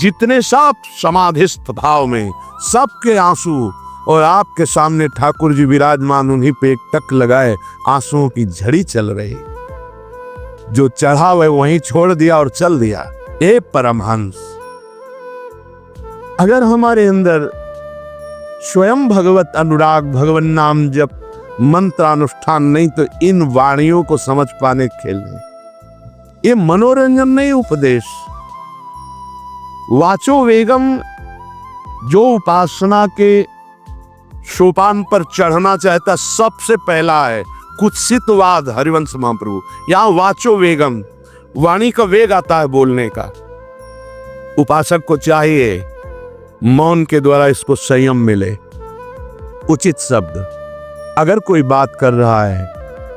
जितने सब समाधिस्थ भाव में सबके आंसू, और आपके सामने ठाकुर जी विराजमान, उन्हीं पे एक टक लगाए आंसुओं की झड़ी चल रही। जो चढ़ा वह वहीं छोड़ दिया और चल दिया। ए परमहंस, अगर हमारे अंदर स्वयं भगवत अनुराग, भगवन नाम जप, मंत्र अनुष्ठान नहीं तो इन वाणियों को समझ पाने खेल नहीं। ये मनोरंजन नहीं, उपदेश। वाचो वेगम जो उपासना के सोपान पर चढ़ना चाहता सबसे पहला है कुत्सितवाद। हरिवंश महाप्रभु यहां वाचो वेगम, वाणी का वेग आता है बोलने का। उपासक को चाहिए मौन के द्वारा इसको संयम मिले। उचित शब्द, अगर कोई बात कर रहा है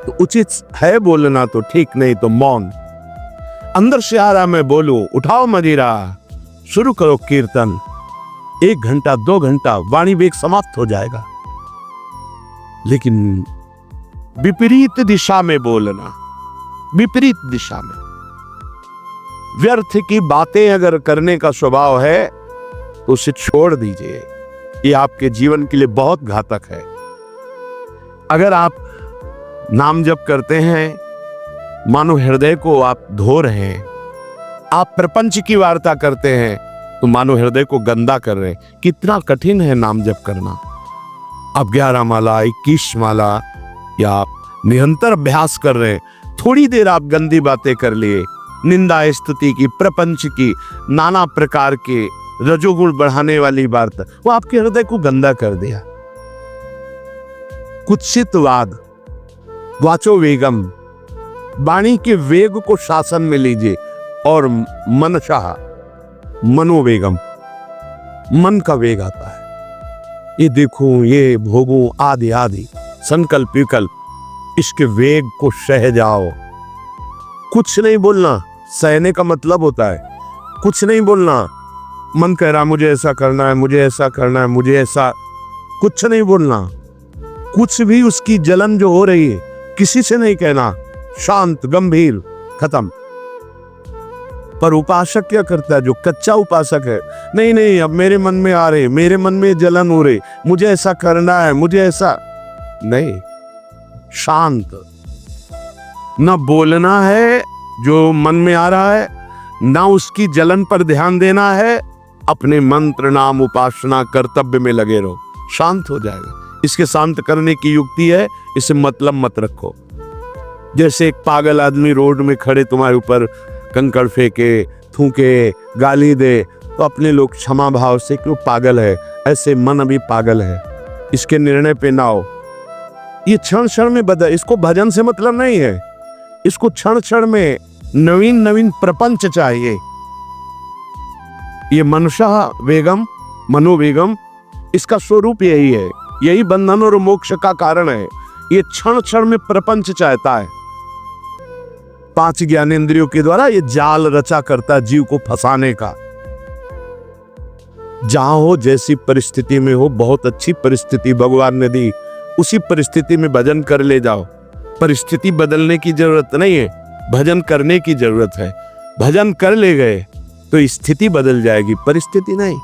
तो उचित है बोलना तो ठीक, नहीं तो मौन। अंदर से आ रहा मैं बोलूं, उठाओ मजीरा, शुरू करो कीर्तन, 1 घंटा 2 घंटा वाणी वेग समाप्त हो जाएगा। लेकिन विपरीत दिशा में बोलना, विपरीत दिशा में व्यर्थ की बातें अगर करने का स्वभाव है तो उसे छोड़ दीजिए। ये आपके जीवन के लिए बहुत घातक है। अगर आप नाम जप करते हैं, मानो हृदय को आप धो रहे हैं, आप प्रपंच की वार्ता करते हैं तो मानो हृदय को गंदा कर रहे हैं। कितना कठिन है नाम जप करना। आप 11 माला 21 माला या आप निरंतर अभ्यास कर रहे हैं, थोड़ी देर आप गंदी बातें कर लिए, निंदा स्तुति की, प्रपंच की, नाना प्रकार के रजोगुण बढ़ाने वाली वार्ता, वो आपके हृदय को गंदा कर दिया। कुत्सितवाद, वाचो वेगम, वाणी के वेग को शासन में लीजिए। और मनशा, मनोवेगम, मन का वेग आता है। ये देखूं, ये भोगूं, आदि आदि संकल्प विकल्प, इसके वेग को सह जाओ। कुछ नहीं बोलना, सहने का मतलब होता है कुछ नहीं बोलना। मन कह रहा मुझे ऐसा करना है, मुझे ऐसा करना है, मुझे ऐसा, कुछ नहीं बोलना। कुछ भी उसकी जलन जो हो रही है किसी से नहीं कहना, शांत गंभीर, खत्म। पर उपासक क्या करता है? जो कच्चा उपासक है, नहीं नहीं अब मेरे मन में आ रहे, मेरे मन में जलन हो रही, मुझे ऐसा करना है, मुझे ऐसा नहीं। शांत, न बोलना है जो मन में आ रहा है, ना उसकी जलन पर ध्यान देना है। अपने मंत्र नाम उपासना कर्तव्य में लगे रहो, शांत हो जाएगा। इसके शांत करने की युक्ति है, इसे मतलब मत रखो। जैसे एक पागल आदमी रोड में खड़े तुम्हारे ऊपर कंकड़ फेंके, थूके, गाली दे, तो अपने लोग क्षमा भाव से कि वो पागल है, ऐसे मन अभी पागल है, इसके निर्णय पे ना हो। ये क्षण क्षण में बदल, इसको भजन से मतलब नहीं है, इसको क्षण क्षण में नवीन नवीन प्रपंच चाहिए। ये मनशा वेगम, मनोवेगम, इसका स्वरूप यही है। यही बंधन और मोक्ष का कारण है। ये क्षण क्षण में प्रपंच चाहता है, 5 ज्ञानेंद्रियों के द्वारा ये जाल रचा करता है जीव को फंसाने का। जहां हो, जैसी परिस्थिति में हो, बहुत अच्छी परिस्थिति भगवान ने दी, उसी परिस्थिति में भजन कर ले जाओ। परिस्थिति बदलने की जरूरत नहीं है, भजन करने की जरूरत है। भजन कर ले गए तो स्थिति बदल जाएगी, परिस्थिति नहीं।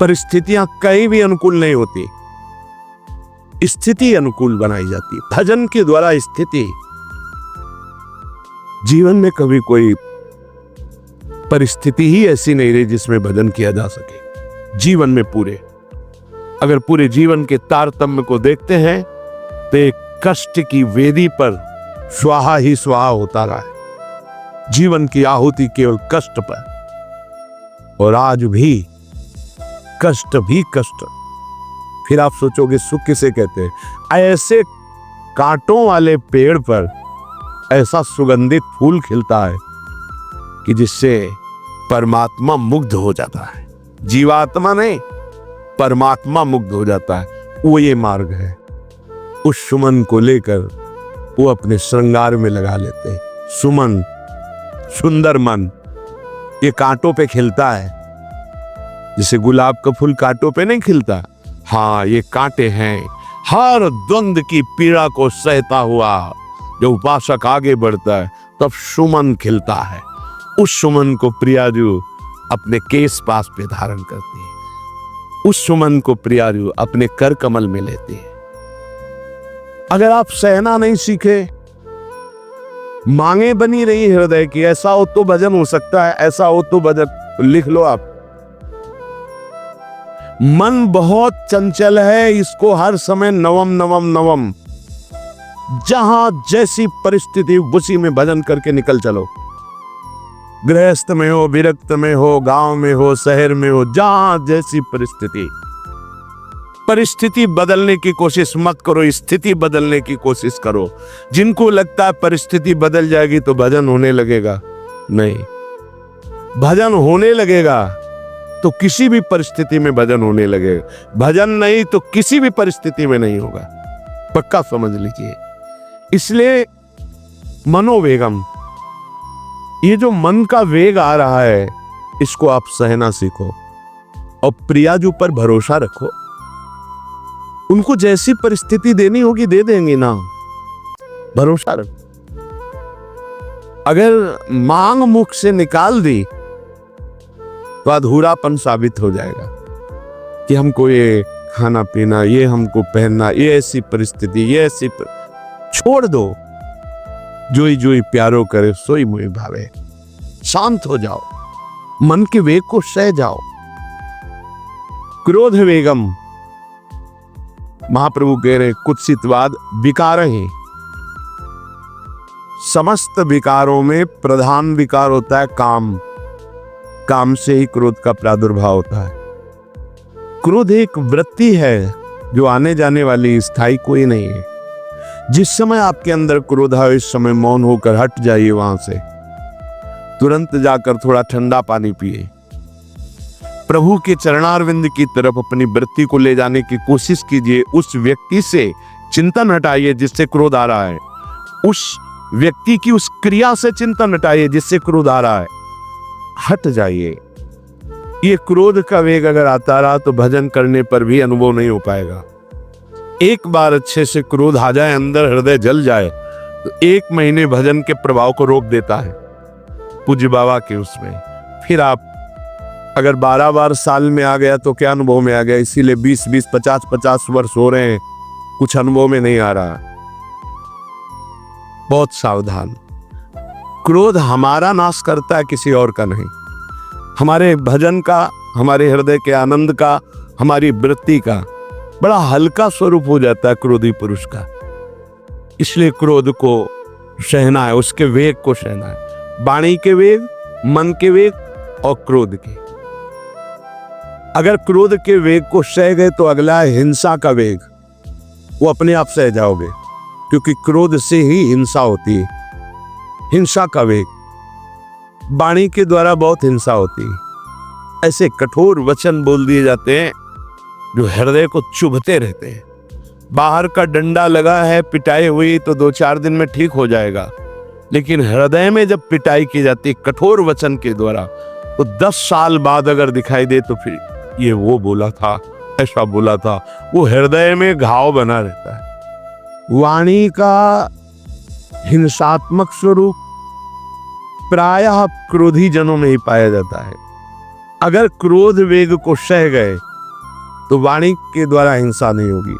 परिस्थितियां कहीं भी अनुकूल नहीं होती, स्थिति अनुकूल बनाई जाती है भजन के द्वारा। स्थिति जीवन में कभी कोई परिस्थिति ही ऐसी नहीं रही जिसमें भजन किया जा सके। जीवन में पूरे, अगर पूरे जीवन के तारतम्य को देखते हैं तो एक कष्ट की वेदी पर स्वाहा ही स्वाहा होता रहा है। जीवन की आहुति केवल कष्ट पर, और आज भी कष्ट भी कष्ट। फिर आप सोचोगे सुख किसे कहते हैं? ऐसे कांटों वाले पेड़ पर ऐसा सुगंधित फूल खिलता है कि जिससे परमात्मा मुग्ध हो जाता है। जीवात्मा नहीं, परमात्मा मुग्ध हो जाता है। वो ये मार्ग है। उस सुमन को लेकर वो अपने श्रृंगार में लगा लेते हैं। सुमन, सुंदर मन, ये कांटों पे खिलता है। जैसे गुलाब का फूल कांटों पे नहीं खिलता, हाँ ये कांटे हैं। हर द्वंद की पीड़ा को सहता हुआ जो उपासक आगे बढ़ता है, तब सुमन खिलता है। उस सुमन को प्रियाजू अपने केश पास पे धारण करती है। उस सुमन को प्रियाजू अपने कर कमल में लेती है। अगर आप सहना नहीं सीखे, मांगे बनी रही हृदय की, ऐसा हो तो भजन हो सकता है, ऐसा हो तो भजन लिख लो आप। मन बहुत चंचल है, इसको हर समय नवम नवम नवम, जहां जैसी परिस्थिति उसी में भजन करके निकल चलो। गृहस्थ में हो, विरक्त में हो, गांव में हो, शहर में हो, जहां जैसी परिस्थिति। परिस्थिति बदलने की कोशिश मत करो, स्थिति बदलने की कोशिश करो। जिनको लगता है परिस्थिति बदल जाएगी तो भजन होने लगेगा, नहीं। भजन होने लगेगा तो किसी भी परिस्थिति में भजन होने लगेगा। भजन नहीं तो किसी भी परिस्थिति में नहीं होगा, पक्का समझ लीजिए। इसलिए मनोवेगम, ये जो मन का वेग आ रहा है, इसको आप सहना सीखो और प्रियाजू पर भरोसा रखो। उनको जैसी परिस्थिति देनी होगी दे देंगे ना, भरोसा रखो। अगर मांग मुख से निकाल दी तो अधूरापन साबित हो जाएगा कि हमको ये खाना पीना, ये हमको पहनना, ये ऐसी परिस्थिति, ये ऐसी छोड़ दो। जोई जोई प्यारो करे सोई मोहि भावे। शांत हो जाओ, मन के वेग को सह जाओ। क्रोध वेगम, महाप्रभु कह रहे कुत्सितवाद विकार है। समस्त विकारों में प्रधान विकार होता है काम। काम से ही क्रोध का प्रादुर्भाव होता है। क्रोध एक वृत्ति है जो आने जाने वाली, स्थायी कोई नहीं है। जिस समय आपके अंदर क्रोध है, इस समय मौन होकर हट जाइए वहां से। तुरंत जाकर थोड़ा ठंडा पानी पिए। प्रभु के चरणारविंद की तरफ अपनी वृत्ति को ले जाने की कोशिश कीजिए। उस व्यक्ति से चिंतन हटाइए जिससे क्रोध आ रहा है। उस व्यक्ति की उस क्रिया से चिंतन हटाइए जिससे क्रोध आ रहा है। हट जाइए। ये क्रोध का वेग अगर आता रहा तो भजन करने पर भी अनुभव नहीं हो पाएगा। एक बार अच्छे से क्रोध आ जाए, अंदर हृदय जल जाए, तो 1 महीने भजन के प्रभाव को रोक देता है पूज्य बाबा के उसमें। फिर आप अगर 12 बार साल में आ गया तो क्या अनुभव में आ गया। इसीलिए 20-20, 50-50 वर्ष हो रहे हैं, कुछ अनुभव में नहीं आ रहा। बहुत सावधान। क्रोध हमारा नाश करता है, किसी और का नहीं। हमारे भजन का, हमारे हृदय के आनंद का, हमारी वृत्ति का बड़ा हल्का स्वरूप हो जाता है क्रोधी पुरुष का। इसलिए क्रोध को सहना है, उसके वेग को सहना है। वाणी के वेग, मन के वेग और क्रोध के। अगर क्रोध के वेग को सह गए तो अगला है हिंसा का वेग। वो अपने आप सह जाओगे, क्योंकि क्रोध से ही हिंसा होती है। हिंसा का वेग, वाणी के द्वारा बहुत हिंसा होती है। ऐसे कठोर वचन बोल दिए जाते हैं जो हृदय को चुभते रहते हैं। बाहर का डंडा लगा है, पिटाई हुई तो 2-4 दिन में ठीक हो जाएगा, लेकिन हृदय में जब पिटाई की जाती है कठोर वचन के द्वारा, तो 10 साल बाद अगर दिखाई दे तो फिर ये वो बोला था, ऐसा बोला था, वो हृदय में घाव बना रहता है। वाणी का हिंसात्मक स्वरूप प्रायः क्रोधी जनों में ही पाया जाता है। अगर क्रोध वेग को सह गए तो वाणी के द्वारा हिंसा नहीं होगी,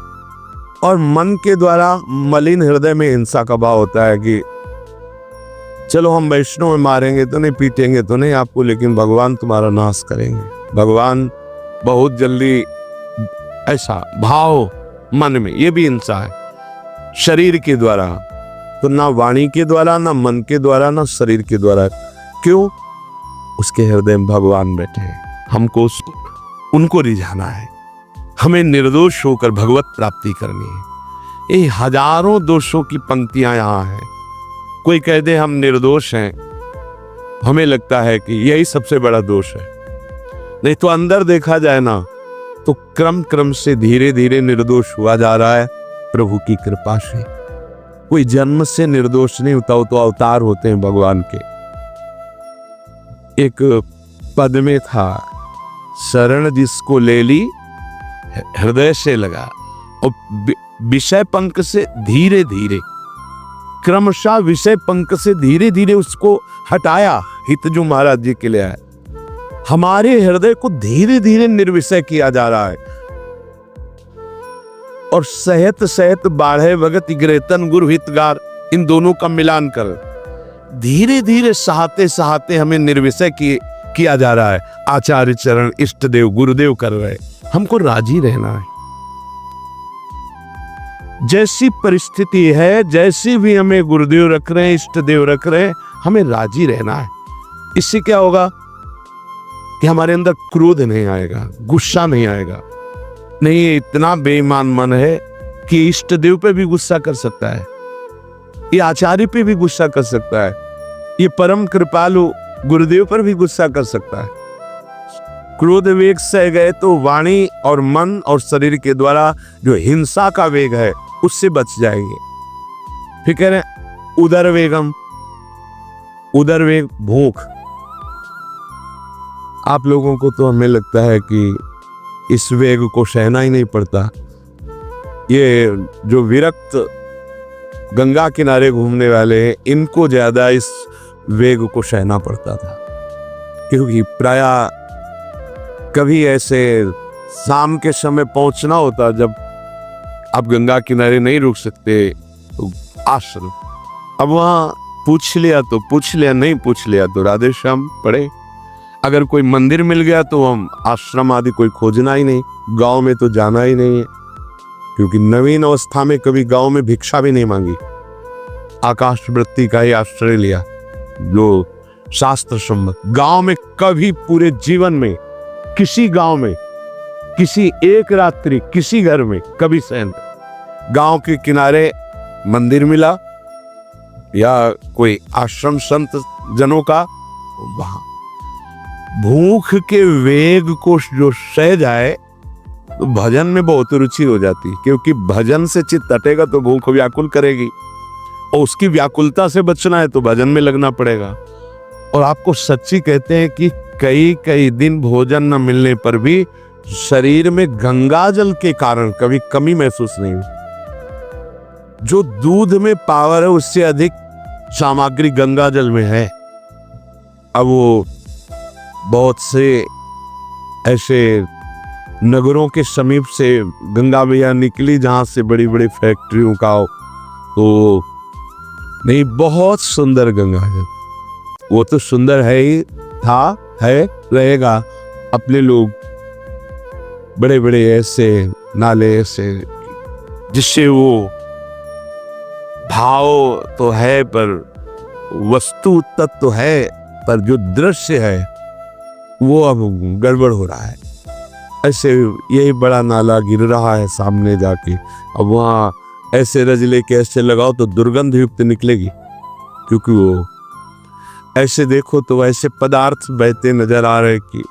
और मन के द्वारा मलिन हृदय में हिंसा का भाव होता है कि चलो हम वैष्णव में मारेंगे तो नहीं, पीटेंगे तो नहीं आपको, लेकिन भगवान तुम्हारा नाश करेंगे, भगवान बहुत जल्दी, ऐसा भाव मन में, ये भी हिंसा है शरीर के द्वारा। तो ना वाणी के द्वारा, ना मन के द्वारा, ना शरीर के द्वारा। क्यों? उसके हृदय में भगवान बैठे हैं, हमको उनको रिझाना है, हमें निर्दोष होकर भगवत प्राप्ति करनी है। ये हजारों दोषों की पंक्तियां यहाँ हैं। कोई कह दे हम निर्दोष हैं, हमें लगता है कि यही सबसे बड़ा दोष है। नहीं तो अंदर देखा जाए ना, तो क्रम क्रम से धीरे धीरे निर्दोष हुआ जा रहा है प्रभु की कृपा से। कोई जन्म से निर्दोष नहीं होता, वो तो अवतार होते हैं भगवान के। एक पद में था, शरण जिसको ले ली हृदय से लगा, और विषय पंख से धीरे धीरे, क्रमशः विषय पंख से धीरे धीरे उसको हटाया, हित जो महाराज जी के लिए आए। हमारे हृदय को धीरे धीरे निर्विषय किया जा रहा है, और सहत सहत बाढ़े भगत ग्रेतन गुरु हितगार, इन दोनों का मिलान कर धीरे धीरे सहाते सहाते हमें निर्विषय किया जा रहा है। आचार्य चरण, इष्ट देव, गुरुदेव कर रहे, हमको राजी रहना है। जैसी परिस्थिति है, जैसी भी हमें गुरुदेव रख रहे हैं, इष्ट देव रख रहे हैं, हमें राजी रहना है। इससे क्या होगा कि हमारे अंदर क्रोध नहीं आएगा, गुस्सा नहीं आएगा। नहीं, ये इतना बेईमान मन है कि इष्ट देव पे भी गुस्सा कर सकता है, ये आचार्य पे भी गुस्सा कर सकता है, ये परम कृपालु गुरुदेव पर भी गुस्सा कर सकता है। क्रोध वेग से गए तो वाणी और मन और शरीर के द्वारा जो हिंसा का वेग है उससे बच जाएंगे। फिर कह रहे हैं उदर वेगम, उदर वेग भूख। आप लोगों को तो हमें लगता है कि इस वेग को सहना ही नहीं पड़ता। ये जो विरक्त गंगा किनारे घूमने वाले हैं, इनको ज्यादा इस वेग को सहना पड़ता था, क्योंकि प्रायः कभी ऐसे शाम के समय पहुंचना होता जब आप गंगा किनारे नहीं रुक सकते, तो आश्रम। अब वहां पूछ लिया तो पूछ लिया, नहीं पूछ लिया तो राधे श्याम पड़े। अगर कोई मंदिर मिल गया तो हम आश्रम आदि कोई खोजना ही नहीं, गांव में तो जाना ही नहीं है, क्योंकि नवीन अवस्था में कभी गांव में भिक्षा भी नहीं मांगी, आकाश वृत्ति का ही आश्रय लिया जो शास्त्र सम्मत। गांव में कभी पूरे जीवन में किसी गांव में किसी एक रात्रि किसी घर में कभी सहन। गांव के किनारे मंदिर मिला या कोई आश्रम संत जनों का, वहां भूख के वेग को जो सह जाए तो भजन में बहुत रुचि हो जाती है, क्योंकि भजन से चित्त हटेगा तो भूख व्याकुल करेगी, और उसकी व्याकुलता से बचना है तो भजन में लगना पड़ेगा। और आपको सच्ची कहते हैं कि कई कई दिन भोजन न मिलने पर भी शरीर में गंगा जल के कारण कभी कमी महसूस नहीं हुई। जो दूध में पावर है उससे अधिक सामग्री गंगा जल में है। अब वो बहुत से ऐसे नगरों के समीप से गंगा मैया निकली जहां से बड़ी बड़ी फैक्ट्रियों का हो, तो नहीं, बहुत सुंदर गंगा जल, वो तो सुंदर है ही, था, है, रहेगा। अपने लोग बड़े बड़े ऐसे नाले ऐसे जिससे वो भाव तो है पर वस्तु तत्व तो है, पर जो दृश्य है वो अब गड़बड़ हो रहा है। ऐसे यही बड़ा नाला गिर रहा है सामने जाके, अब वहाँ ऐसे रजले के ऐसे लगाओ तो दुर्गंध युक्त निकलेगी, क्योंकि वो ऐसे देखो तो ऐसे पदार्थ बहते नजर आ रहे कि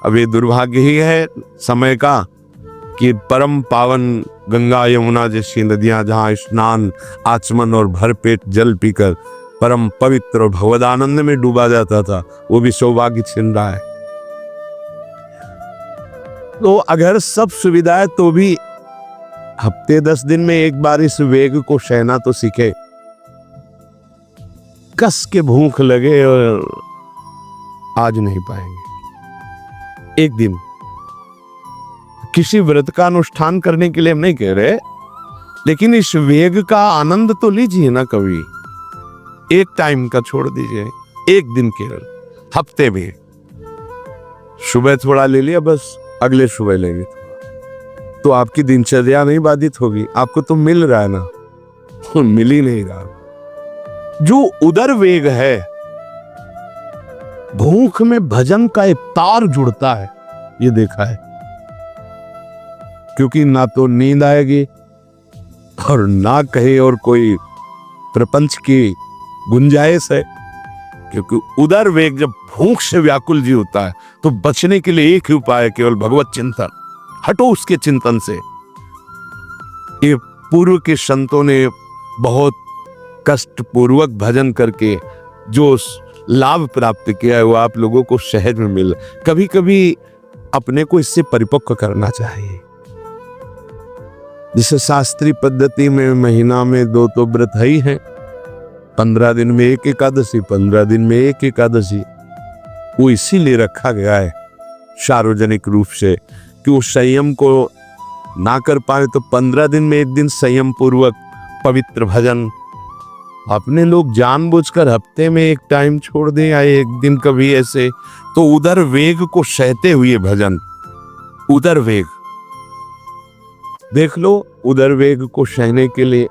अब ये दुर्भाग्य ही है समय का कि परम पावन गंगा यमुना जैसी नदियां जहां स्नान आचमन और भरपेट जल पीकर परम पवित्र और भगवदानंद में डूबा जाता था, वो भी सौभाग्य छिन रहा है। तो अगर सब सुविधाएं तो भी हफ्ते 10 दिन में एक बार इस वेग को सहना तो सीखे। कस के भूख लगे और आज नहीं पाएंगे। एक दिन किसी व्रत का अनुष्ठान करने के लिए हम नहीं कह रहे, लेकिन इस वेग का आनंद तो लीजिए ना कभी। एक टाइम का छोड़ दीजिए, एक दिन केवल हफ्ते में सुबह थोड़ा ले लिया, बस अगले सुबह लेंगे थोड़ा, तो आपकी दिनचर्या नहीं बाधित होगी। आपको तो मिल रहा है ना, मिल ही नहीं रहा। जो उदर वेग है, भूख में भजन का एक तार जुड़ता है, ये देखा है। क्योंकि ना तो नींद आएगी और ना कहीं और कोई प्रपंच की गुंजाइश है। क्योंकि उदर वेग जब भूख से व्याकुल जी होता है तो बचने के लिए एक ही उपाय है, केवल भगवत चिंतन। हटो उसके चिंतन से। ये पूर्व के संतों ने बहुत कष्ट पूर्वक भजन करके जो लाभ प्राप्त किया है वो आप लोगों को सहज में मिल। कभी कभी अपने को इससे परिपक्व करना चाहिए। जिसे शास्त्रीय पद्धति में महीना में 2 तो व्रत ही है, 15 दिन में एक एकादशी, 15 दिन में एक एकादशी। वो इसीलिए रखा गया है सार्वजनिक रूप से कि वो संयम को ना कर पाए तो 15 दिन में एक दिन संयम पूर्वक पवित्र भजन। अपने लोग जानबूझकर हफ्ते में एक टाइम छोड़ दें या एक दिन कभी ऐसे, तो उदर वेग को सहते हुए भजन। उदर वेग देख लो, उदर वेग को सहने के लिए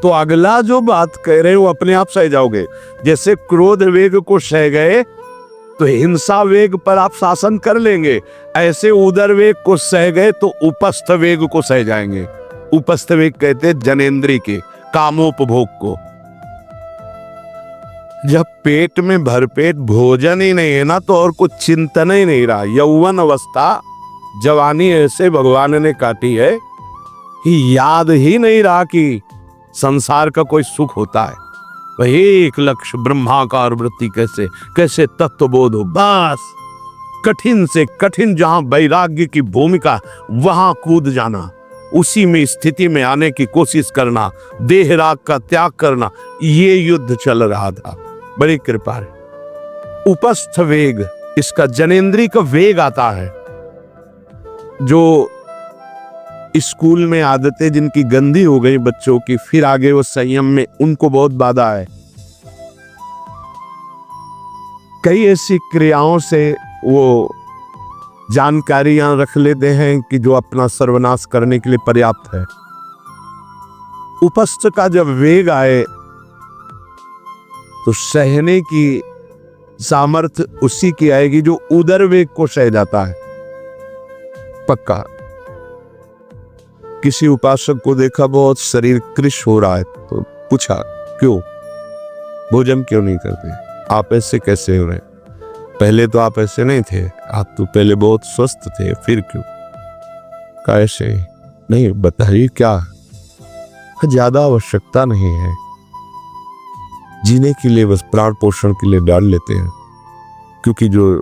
तो अगला जो बात कह रहे हो अपने आप सह जाओगे। जैसे क्रोध वेग को सह गए तो हिंसा वेग पर आप शासन कर लेंगे, ऐसे उदर वेग को सह गए तो उपस्थ वेग को सह जाएंगे। उपस्थ वेग कहते हैं जनेंद्रिय के कामोपभोग को। जब पेट में भरपेट भोजन ही नहीं है ना, तो और कुछ चिंतन ही नहीं रहा। यौवन अवस्था, जवानी ऐसे भगवान ने काटी है कि याद ही नहीं रहा कि संसार का कोई सुख होता है। वही एक लक्ष्य ब्रह्माकार वृत्ति कैसे कैसे तत्वबोध हो। बस कठिन से कठिन जहां वैराग्य की भूमिका, वहां कूद जाना, उसी में स्थिति में आने की कोशिश करना, देह राग का त्याग करना, ये युद्ध चल रहा था। बड़ी कृपा है। उपस्थ वेग, इसका जनेंद्रिय का वेग आता है। जो स्कूल में आदतें जिनकी गंदी हो गई बच्चों की, फिर आगे वो संयम में, उनको बहुत बाधा है। कई ऐसी क्रियाओं से वो जानकारियां रख लेते हैं कि जो अपना सर्वनाश करने के लिए पर्याप्त है। उपस्थ का जब वेग आए तो सहने की सामर्थ्य उसी की आएगी जो उदर वेग को सह जाता है। पक्का। किसी उपासक को देखा बहुत शरीर कृश हो रहा है, तो पूछा क्यों, भोजन क्यों नहीं करते, आप ऐसे कैसे हो रहे? पहले तो आप ऐसे नहीं थे, आप तो पहले बहुत स्वस्थ थे, फिर क्यों? कैसे नहीं, बताइए क्या? ज्यादा आवश्यकता नहीं है, जीने के लिए बस प्राण पोषण के लिए डाल लेते हैं, क्योंकि जो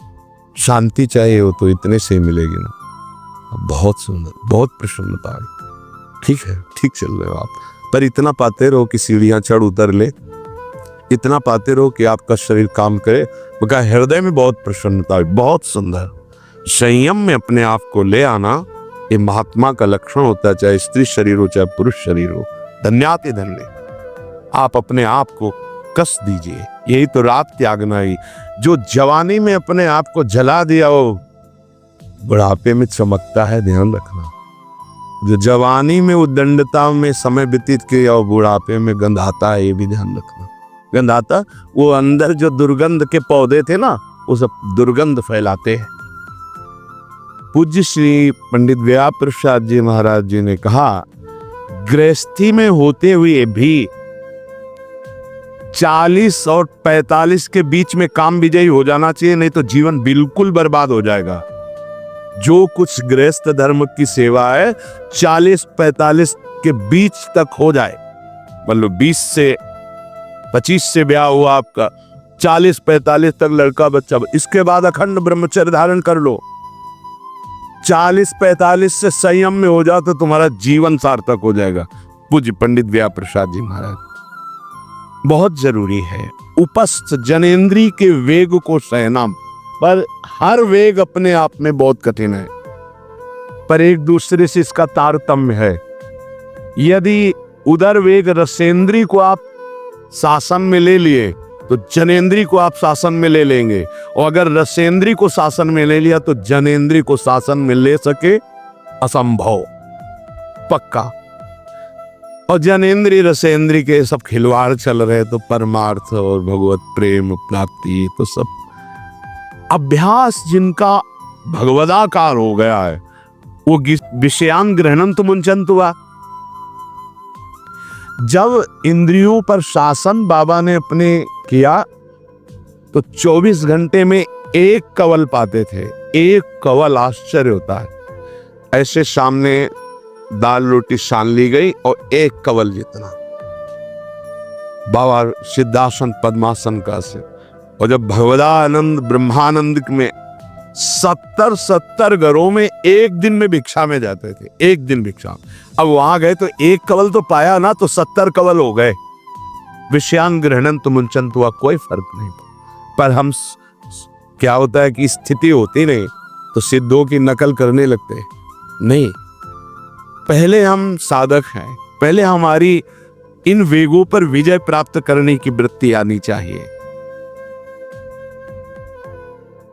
शांति चाहिए वो तो इतने से मिलेगी ना। बहुत सुंदर, बहुत प्रसन्नता है। ठीक है, ठीक चल रहे हो आप, पर इतना पाते रहो कि सीढ़ियां चढ़ उतर ले, इतना पाते रहो कि आपका शरीर काम करे। मगर हृदय में बहुत प्रसन्नता है, बहुत सुंदर। संयम में अपने आप को ले आना ये महात्मा का लक्षण होता है, चाहे स्त्री शरीर हो चाहे पुरुष शरीर हो। धन्याति धन्य। आप अपने आप को कस दीजिए, यही तो रात त्यागना ही। जो जवानी में अपने आप को जला दिया वो बुढ़ापे में चमकता है, ध्यान रखना। जो जवानी में उद्दंडता में समय व्यतीत किया और बुढ़ापे में गंधाता है, ये भी ध्यान रखना। गंधाता वो अंदर जो दुर्गंध के पौधे थे ना, वो सब दुर्गंध फैलाते हैं। पूज्य श्री पंडित व्यास प्रसाद जी महाराज जी ने कहा, गृहस्थी में होते हुए भी 40 और 45 के बीच में काम विजयी हो जाना चाहिए, नहीं तो जीवन बिल्कुल बर्बाद हो जाएगा। जो कुछ गृहस्थ धर्म की सेवा है 40-45 के बीच तक हो जाए, मतलब 20 से 25 से ब्याह हुआ आपका, 40-45 तक लड़का बच्चा, इसके बाद अखंड ब्रह्मचर्य धारण कर लो। 40-45 से संयम में हो जाओ तो तुम्हारा जीवन सार्थक हो जाएगा। पूज्य पंडित व्यास प्रसाद जी महाराज। बहुत जरूरी है उपस्थ जनेंद्री के वेग को सहना, पर हर वेग अपने आप में बहुत कठिन है, पर एक दूसरे से इसका तारतम्य है। यदि उदर वेग रसेंद्री को आप शासन में ले लिए तो जनेंद्री को आप शासन में ले लेंगे, और अगर रसेंद्री को शासन में ले लिया तो जनेंद्री को शासन में ले सके असंभव, पक्का। और जनेंद्री रसेंद्री के सब खिलवाड़ चल रहे तो परमार्थ और भगवत प्रेम प्राप्ति तो सब अभ्यास जिनका भगवदाकार हो गया है वो विषयान ग्रहणम तो मुंचन हुआ। जब इंद्रियों पर शासन बाबा ने अपने किया तो 24 घंटे में एक कवल पाते थे। एक कवल, आश्चर्य होता है। ऐसे सामने दाल रोटी सान ली गई और एक कवल जितना बाबा सिद्धासन पद्मासन का से। और जब भगवदानंद ब्रह्मानंद में 70 घरों में एक दिन में भिक्षा में जाते थे, एक दिन भिक्षा। अब वहां गए तो एक कवल तो पाया ना, तो 70 कवल हो गए। विषयान ग्रहणन तो मुंचन हुआ, कोई फर्क नहीं। पर हम क्या होता है कि स्थिति होती नहीं तो सिद्धों की नकल करने लगते नहीं। पहले हम साधक हैं, पहले हमारी इन वेगों पर विजय प्राप्त करने की वृत्ति आनी चाहिए।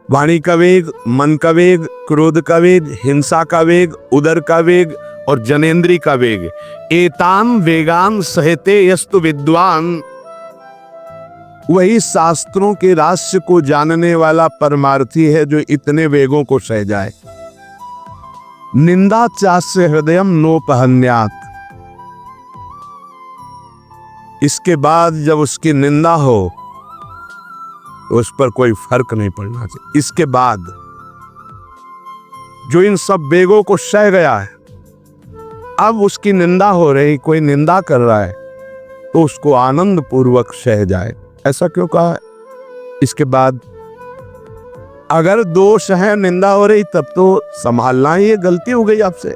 वाणी का वेग, मन का वेग, क्रोध का वेग, हिंसा का वेग, उदर का वेग और जनेंद्री का वेग, एतान वेगान सहते यस्तु विद्वान। वही शास्त्रों के रहस्य को जानने वाला परमार्थी है जो इतने वेगों को सह जाए। निंदा चास्य हृदयम नोपहन्यात। इसके बाद जब उसकी निंदा हो तो उस पर कोई फर्क नहीं पड़ना चाहिए। इसके बाद जो इन सब वेगों को सह गया है, अब उसकी निंदा हो रही, कोई निंदा कर रहा है तो उसको आनंद पूर्वक सह जाए। ऐसा क्यों कहा है? इसके बाद अगर दोष है, निंदा हो रही, तब तो संभालना ही, ये गलती हो गई आपसे।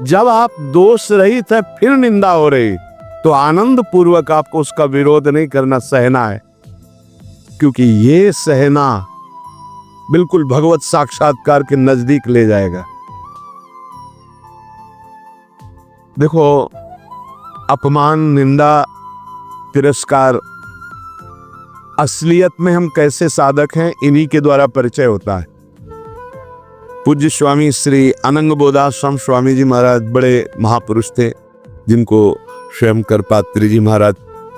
जब आप दोष रहित है फिर निंदा हो रही तो आनंद पूर्वक आपको उसका विरोध नहीं करना, सहना है। क्योंकि ये सहना बिल्कुल भगवत साक्षात्कार के नजदीक ले जाएगा। देखो, अपमान, निंदा, तिरस्कार, असलियत में हम कैसे साधक हैं इन्हीं के द्वारा परिचय होता है। पूज्य स्वामी श्री अनंग बोधाश्रम स्वामी जी महाराज बड़े महापुरुष थे, जिनको स्वयं करपात्री जी महाराज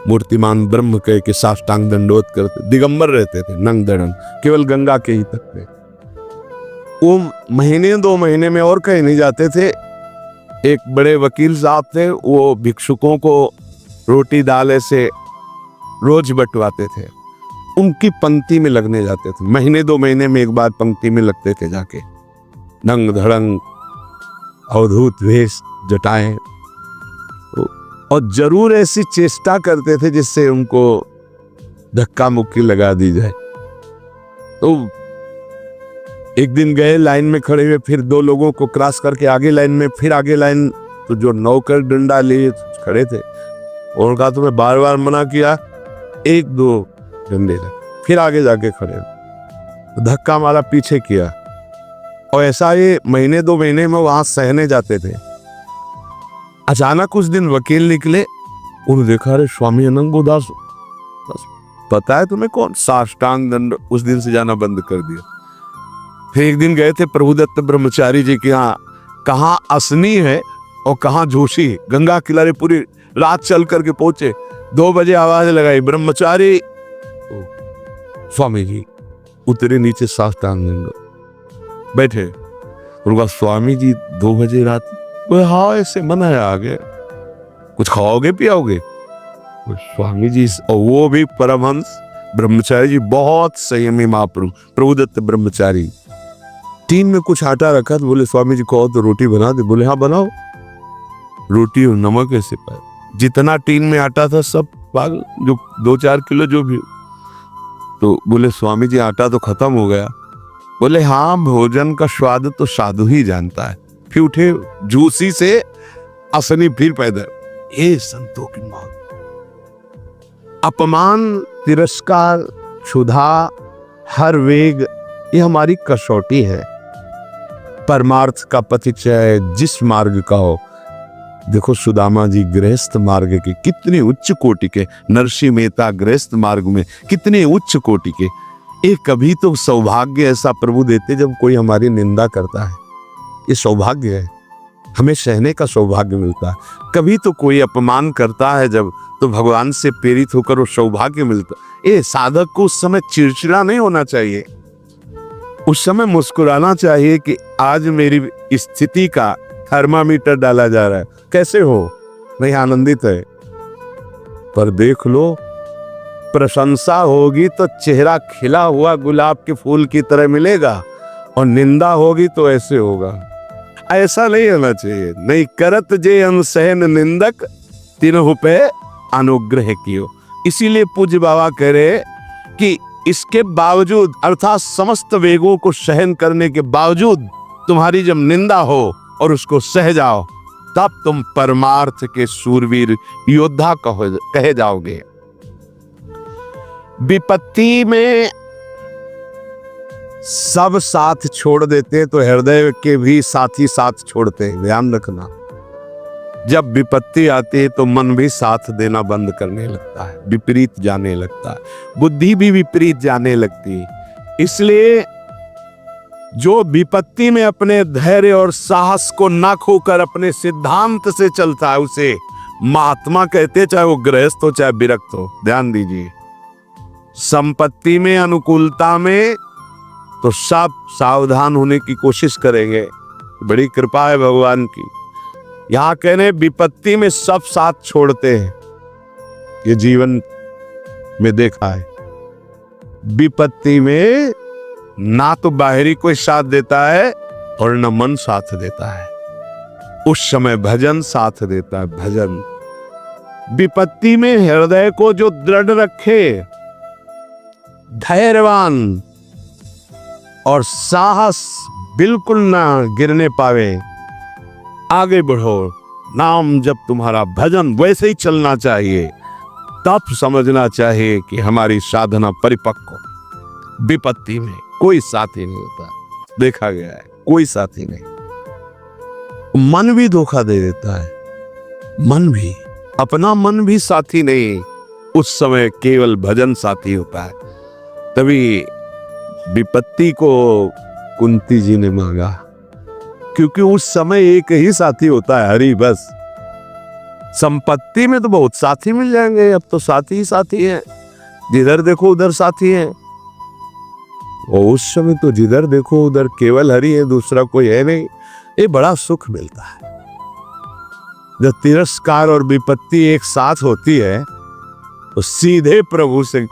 मूर्तिमान ब्रह्म कह के साष्टांग दंडोत करते, दिगंबर रहते थे, नंग दड़न, केवल गंगा के ही तक थे। वो महीने 2 महीने में और कहीं नहीं जाते थे। एक बड़े वकील साहब थे, वो भिक्षुकों को रोटी दाल ऐसे रोज बंटवाते थे, उनकी पंक्ति में लगने जाते थे। महीने 2 महीने में एक बार पंक्ति में लगते थे जाके, नंग धड़ंग, अवधूत वेश, जटाएं, और जरूर ऐसी चेष्टा करते थे जिससे उनको धक्का मुक्की लगा दी जाए। तो एक दिन गए, लाइन में खड़े हुए, फिर 2 लोगों को क्रॉस करके आगे लाइन में, फिर आगे लाइन, तो जो नौकर डंडा लिए खड़े थे उनका तुम्हें बार बार मना किया, 1-2 डंडे लगे, फिर आगे जाके खड़े, धक्का मारा, पीछे किया। और ऐसा ये महीने 2 महीने में वहां सहने जाते थे। अचानक उस दिन वकील निकले, उन्होंने देखा, अरे स्वामी अनंग बोधास, पता है तुम्हें कौन? साष्टांग दंड। उस दिन से जाना बंद कर दिया। फिर एक दिन गए थे प्रभुदत्त ब्रह्मचारी जी के यहाँ, कहाँ असनी है और कहाँ जोशी, गंगा किनारे पूरी रात चल करके पहुंचे। 2 बजे आवाज लगाई, ब्रह्मचारी। स्वामी जी उतरे नीचे, साष्टांग दंड, बैठे। उनका स्वामी जी 2 बजे रात, हाँ ऐसे मना है, आगे कुछ खाओगे पियाओगे? स्वामी जी, और वो भी परमहंस ब्रह्मचारी जी, बहुत संयमी महाप्रभु प्रभुदत्त ब्रह्मचारी। टीन में कुछ आटा रखा तो बोले स्वामी जी कहो तो रोटी बना दे। बोले हाँ बनाओ। रोटी और नमक ऐसे पाए, जितना टीन में आटा था सब पागल, जो 2-4 किलो जो भी। तो बोले स्वामी जी आटा तो खत्म हो गया। बोले हाँ, भोजन का स्वाद तो साधु ही जानता है। फिर उठे, जूसी से असनी फिर पैदा। ये संतों की मांग। अपमान, तिरस्कार, क्षुधा, हर वेग, ये हमारी कसौटी है। परमार्थ का परिचय जिस मार्ग का हो। देखो सुदामा जी गृहस्थ मार्ग के कितने उच्च कोटि के, नरसिंह मेहता गृहस्थ मार्ग में कितने उच्च कोटि के। एक कभी तो सौभाग्य ऐसा प्रभु देते जब कोई हमारी निंदा करता है, ये सौभाग्य है, हमें सहने का सौभाग्य मिलता है। कभी तो कोई अपमान करता है जब, तो भगवान से प्रेरित होकर वो सौभाग्य मिलता। ये साधक को उस समय चिड़चिड़ा नहीं होना चाहिए, उस समय मुस्कुराना चाहिए कि आज मेरी स्थिति का थर्मामीटर डाला जा रहा है, कैसे हो, नहीं आनंदित है। पर देख लो, प्रशंसा होगी तो चेहरा खिला हुआ गुलाब के फूल की तरह मिलेगा, और निंदा होगी तो ऐसे होगा। ऐसा नहीं होना चाहिए। नहीं करत जे अनसहन निंदक, तीनों पे अनुग्रह कियो। इसीलिए पूज्य बाबा कह रहे कि इसके बावजूद, अर्थात समस्त वेगों को सहन करने के बावजूद तुम्हारी जब निंदा हो और उसको सह जाओ, तब तुम परमार्थ के शूरवीर योद्धा कहे जाओगे। विपत्ति में सब साथ छोड़ देते तो हृदय के भी साथी साथ छोड़ते हैं, ध्यान रखना। जब विपत्ति आती है तो मन भी साथ देना बंद करने लगता है, विपरीत जाने लगता है, बुद्धि भी विपरीत जाने लगती है। इसलिए जो विपत्ति में अपने धैर्य और साहस को ना खोकर अपने सिद्धांत से चलता है उसे महात्मा कहते, चाहे वो गृहस्थ हो चाहे विरक्त हो। ध्यान दीजिए, संपत्ति में, अनुकूलता में तो सब सावधान होने की कोशिश करेंगे, बड़ी कृपा है भगवान की। यहां कहने विपत्ति में सब साथ छोड़ते हैं, ये जीवन में देखा है। विपत्ति में ना तो बाहरी कोई साथ देता है और न मन साथ देता है, उस समय भजन साथ देता है, भजन। विपत्ति में हृदय को जो दृढ़ रखे, धैर्यवान और साहस बिल्कुल ना गिरने पावे, आगे बढ़ो, नाम जब तुम्हारा भजन वैसे ही चलना चाहिए, तब समझना चाहिए कि हमारी साधना परिपक्व। विपत्ति में कोई साथी नहीं होता, देखा गया है, कोई साथी नहीं। मन भी धोखा दे देता है, मन भी, अपना मन भी साथी नहीं, उस समय केवल भजन साथी होता है। तभी विपत्ति को कुंती जी ने मांगा, क्योंकि उस समय एक ही साथी होता है, हरि बस। संपत्ति में तो बहुत साथी मिल जाएंगे, अब तो साथी ही साथी है, जिधर देखो उधर साथी है। और उस समय तो जिधर देखो उधर केवल हरि है, दूसरा कोई है नहीं। ये बड़ा सुख मिलता है जब तिरस्कार और विपत्ति एक साथ होती है, तो सीधे प्रभु से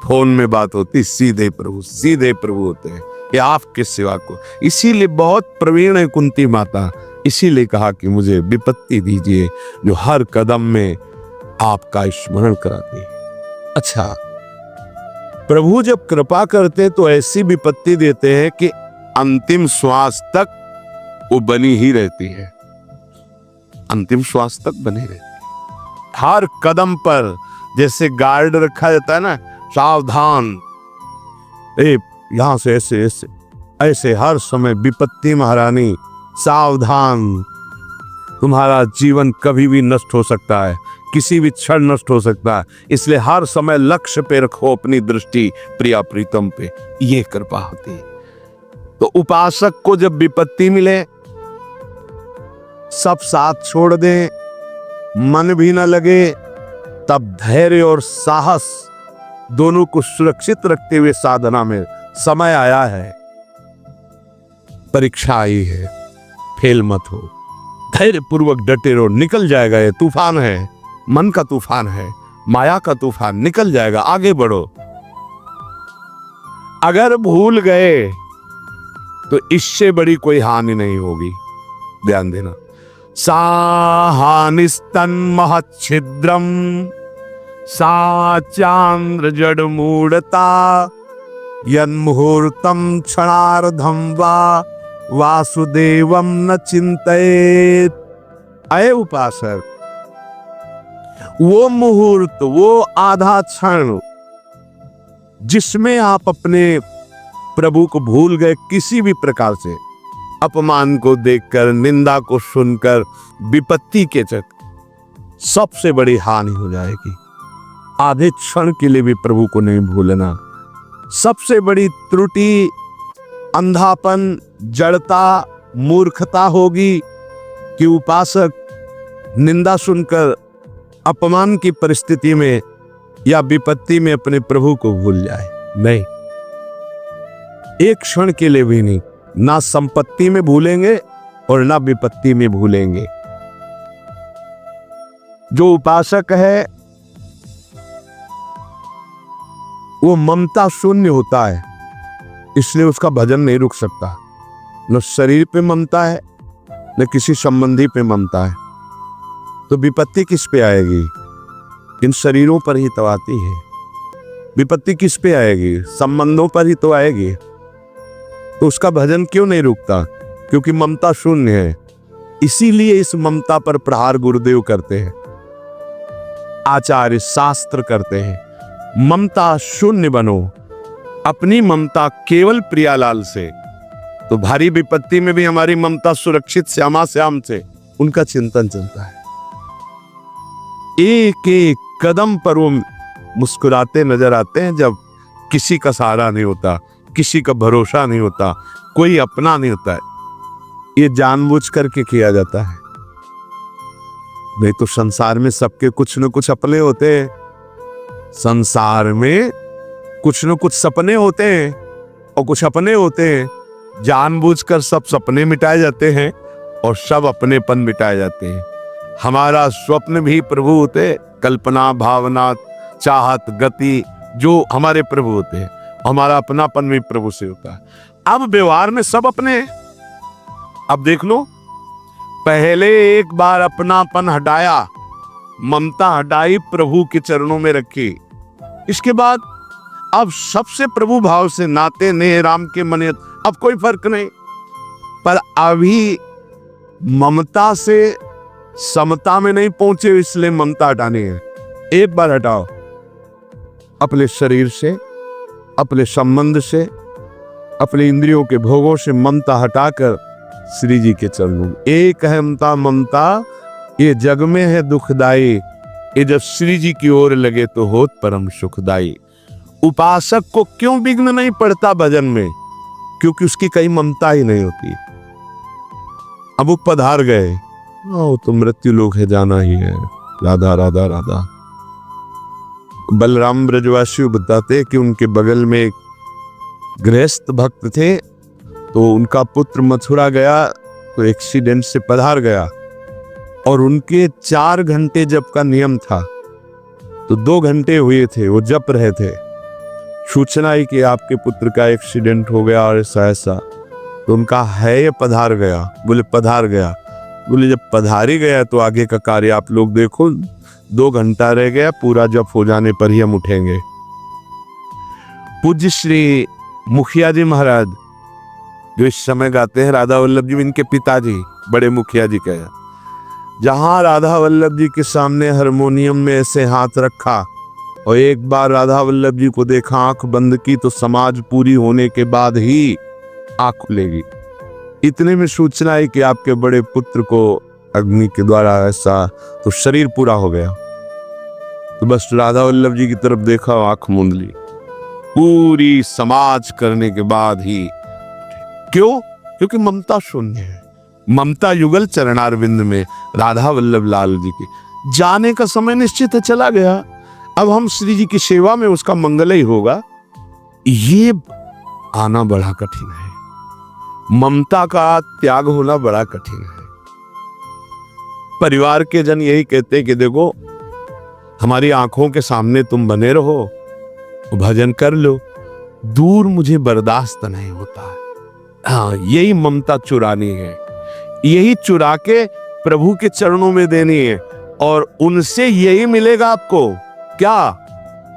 फोन में बात होती, सीधे प्रभु होते हैं, ये आपके सिवा को। इसीलिए बहुत प्रवीण है कुंती माता, इसीलिए कहा कि मुझे विपत्ति दीजिए जो हर कदम में आपका स्मरण कराती है। अच्छा, प्रभु जब कृपा करते तो ऐसी विपत्ति देते हैं कि अंतिम श्वास तक वो बनी ही रहती है, अंतिम श्वास तक बनी रहती है। हर कदम पर जैसे गार्ड रखा जाता है ना, सावधान, यहां से ऐसे ऐसे ऐसे हर समय विपत्ति महारानी सावधान। तुम्हारा जीवन कभी भी नष्ट हो सकता है, किसी भी क्षण नष्ट हो सकता है, इसलिए हर समय लक्ष्य पे रखो अपनी दृष्टि, प्रिया प्रीतम पे, ये कृपा होती है। तो उपासक को जब विपत्ति मिले, सब साथ छोड़ दें, मन भी न लगे, तब धैर्य और साहस दोनों को सुरक्षित रखते हुए साधना में समय आया है, परीक्षा आई है, फेल मत हो, धैर्य पूर्वक डटे रहो, निकल जाएगा। ये तूफान है, मन का तूफान है, माया का तूफान, निकल जाएगा, आगे बढ़ो। अगर भूल गए तो इससे बड़ी कोई हानि नहीं होगी। ध्यान देना। सा हानिस्तन महच्छिद्रम सा चांद्र जड़ मूढ़ता यन्मुहूर्तम क्षणार्धम वा वासुदेवम न चिंतयेत। अय उपासक, वो मुहूर्त, वो आधा क्षण जिसमें आप अपने प्रभु को भूल गए, किसी भी प्रकार से अपमान को देखकर, निंदा को सुनकर, विपत्ति के चक्कर, सबसे बड़ी हानि हो जाएगी। आधे क्षण के लिए भी प्रभु को नहीं भूलना। सबसे बड़ी त्रुटि अंधापन, जड़ता, मूर्खता होगी कि उपासक निंदा सुनकर अपमान की परिस्थिति में या विपत्ति में अपने प्रभु को भूल जाए। नहीं, एक क्षण के लिए भी नहीं। ना संपत्ति में भूलेंगे और ना विपत्ति में भूलेंगे। जो उपासक है वो ममता शून्य होता है, इसलिए उसका भजन नहीं रुक सकता। न शरीर पे ममता है, न किसी संबंधी पे ममता है। तो विपत्ति किस पे आएगी? इन शरीरों पर ही तो आती है। विपत्ति किस पे आएगी? संबंधों पर ही तो आएगी। तो उसका भजन क्यों नहीं रुकता? क्योंकि ममता शून्य है। इसीलिए इस ममता पर प्रहार गुरुदेव करते हैं, आचार्य शास्त्र करते हैं। ममता शून्य बनो, अपनी ममता केवल प्रियालाल से। तो भारी विपत्ति में भी हमारी ममता सुरक्षित श्यामा श्याम से, उनका चिंतन चलता है। एक एक कदम पर वो मुस्कुराते नजर आते हैं जब किसी का सहारा नहीं होता, किसी का भरोसा नहीं होता, कोई अपना नहीं होता है। ये जानबूझ करके किया जाता है। नहीं तो संसार में सबके कुछ न कुछ अपने होते हैं। संसार में कुछ न कुछ सपने होते हैं और कुछ अपने होते हैं। जानबूझकर सब सपने मिटाए जाते हैं और सब अपनेपन मिटाए जाते हैं। हमारा स्वप्न भी प्रभु होते, कल्पना, भावना, चाहत, गति जो हमारे प्रभु होते हैं। हमारा अपनापन भी प्रभु से होता है। अब व्यवहार में सब अपने हैं। अब देख लो, पहले एक बार अपनापन हटाया, ममता हटाई, प्रभु के चरणों में रखी। इसके बाद अब सबसे प्रभु भाव से नाते ने राम के मने, अब कोई फर्क नहीं। पर अभी ममता से समता में नहीं पहुंचे, इसलिए ममता हटानी है। एक बार हटाओ, अपने शरीर से, अपने संबंध से, अपने इंद्रियों के भोगों से ममता हटाकर श्री जी के चरणों। एक अहमता ममता ये जग में है दुखदाई, ये जब श्री जी की ओर लगे तो होत परम सुखदाई। उपासक को क्यों विघ्न नहीं पड़ता भजन में? क्योंकि उसकी कहीं ममता ही नहीं होती। अब वो पधार गए, तो मृत्यु लोक है, जाना ही है। राधा राधा राधा। बलराम ब्रजवासी बताते कि उनके बगल में एक गृहस्थ भक्त थे, तो उनका पुत्र मथुरा गया तो एक्सीडेंट से पधार गया और उनके 4 घंटे जप का नियम था, तो 2 घंटे हुए थे, वो जप रहे थे। सूचना ही कि आपके पुत्र का एक्सीडेंट हो गया और ऐसा ऐसा। तो उनका है ये पधार गया? बोले पधार गया। बोले जब पधार ही गया तो आगे का कार्य आप लोग देखो। 2 घंटा रह गया, पूरा जप हो जाने पर ही हम उठेंगे। पूज्य श्री मुखिया जी महाराज जो इस समय गाते हैं, राधा वल्लभ जी इनके पिताजी बड़े मुखिया जी का, जहां राधा वल्लभ जी के सामने हारमोनियम में ऐसे हाथ रखा और एक बार राधा वल्लभ जी को देखा, आंख बंद की, तो समाज पूरी होने के बाद ही आंख खुलेगी। इतने में सूचना है कि आपके बड़े पुत्र को अग्नि के द्वारा ऐसा, तो शरीर पूरा हो गया। तो बस राधा वल्लभ जी की तरफ देखा, आंख मूंद ली। पूरी समाज करने के बाद ही। क्यों? क्योंकि ममता शून्य है। ममता युगल चरणारविंद में राधा वल्लभ लाल जी के जाने का समय निश्चित है, चला गया। अब हम श्री जी की सेवा में उसका मंगल ही होगा। ये आना बड़ा कठिन है। ममता का त्याग होना बड़ा कठिन है। परिवार के जन यही कहते हैं कि देखो, हमारी आंखों के सामने तुम बने रहो, भजन कर लो, दूर मुझे बर्दाश्त नहीं होता है। हाँ, यही ममता चुरानी है, यही चुरा के प्रभु के चरणों में देनी है, और उनसे यही मिलेगा आपको। क्या?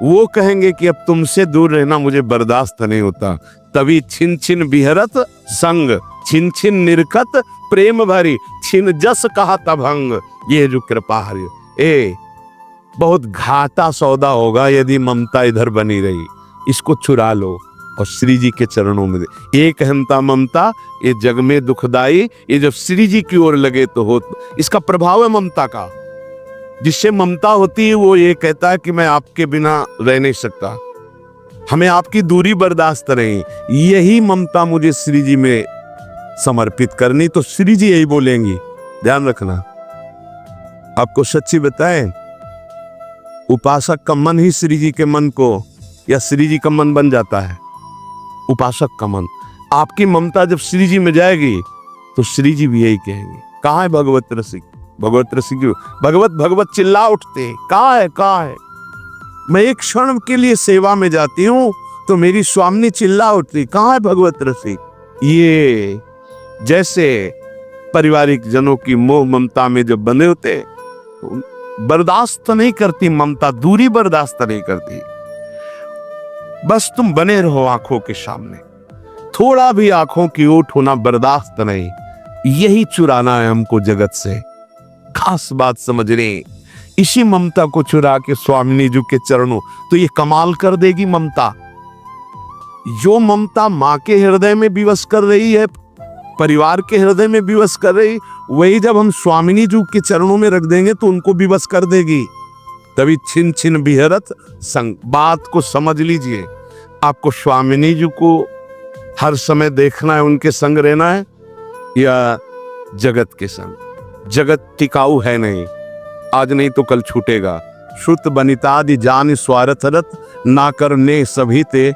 वो कहेंगे कि अब तुमसे दूर रहना मुझे बर्दाश्त नहीं होता। तभी छिन छिन बिहरत संग, छिन छिन निरखत प्रेम भरी, छिन जस कहा तभंग, ये जो कृपा हरि। ए बहुत घाटा सौदा होगा यदि ममता इधर बनी रही। इसको चुरा लो और श्री जी के चरणों में दे। एक अहंता ममता ये जग में दुखदाई, ये जब श्री जी की ओर लगे तो हो। इसका प्रभाव है ममता का। जिससे ममता होती है वो ये कहता है कि मैं आपके बिना रह नहीं सकता, हमें आपकी दूरी बर्दाश्त नहीं। यही ममता मुझे श्री जी में समर्पित करनी, तो श्री जी यही बोलेंगी। ध्यान रखना। आपको सच्ची बताएं, उपासक का मन ही श्री जी के मन को, या श्री जी का मन बन जाता है उपासक का मन। आपकी ममता जब श्री जी में जाएगी तो श्री जी भी यही कहेंगे, कहाँ है भगवत रसिक? भगवत रसिक भगवत भगवत चिल्ला उठते, कहाँ है, कहाँ है? मैं एक क्षण के लिए सेवा में जाती हूँ तो मेरी स्वामिनी चिल्ला उठती, कहाँ है भगवत रसिक? ये जैसे पारिवारिक जनों की मोह ममता में जब बंधे होते तो बर्दाश्त नहीं करती ममता, दूरी बर्दाश्त नहीं करती। बस तुम बने रहो आंखों के सामने, थोड़ा भी आंखों की ओट होना बर्दाश्त नहीं। यही चुराना है हमको जगत से। खास बात समझ रहे, इसी ममता को चुरा के स्वामिनी जी के चरणों, तो ये कमाल कर देगी ममता। जो ममता माँ के हृदय में विवश कर रही है, परिवार के हृदय में विवश कर रही, वही जब हम स्वामिनी जी के चरणों में रख देंगे तो उनको विवश कर देगी। तभी छिन छिन बिहरत संग। बात को समझ लीजिए, आपको स्वामिनी जी को हर समय देखना है, उनके संग रहना है, या जगत के संग? जगत टिकाऊ है नहीं, आज नहीं तो कल छूटेगा। श्रुत बनितादि जान स्वार्थरत, ना करने सभी ते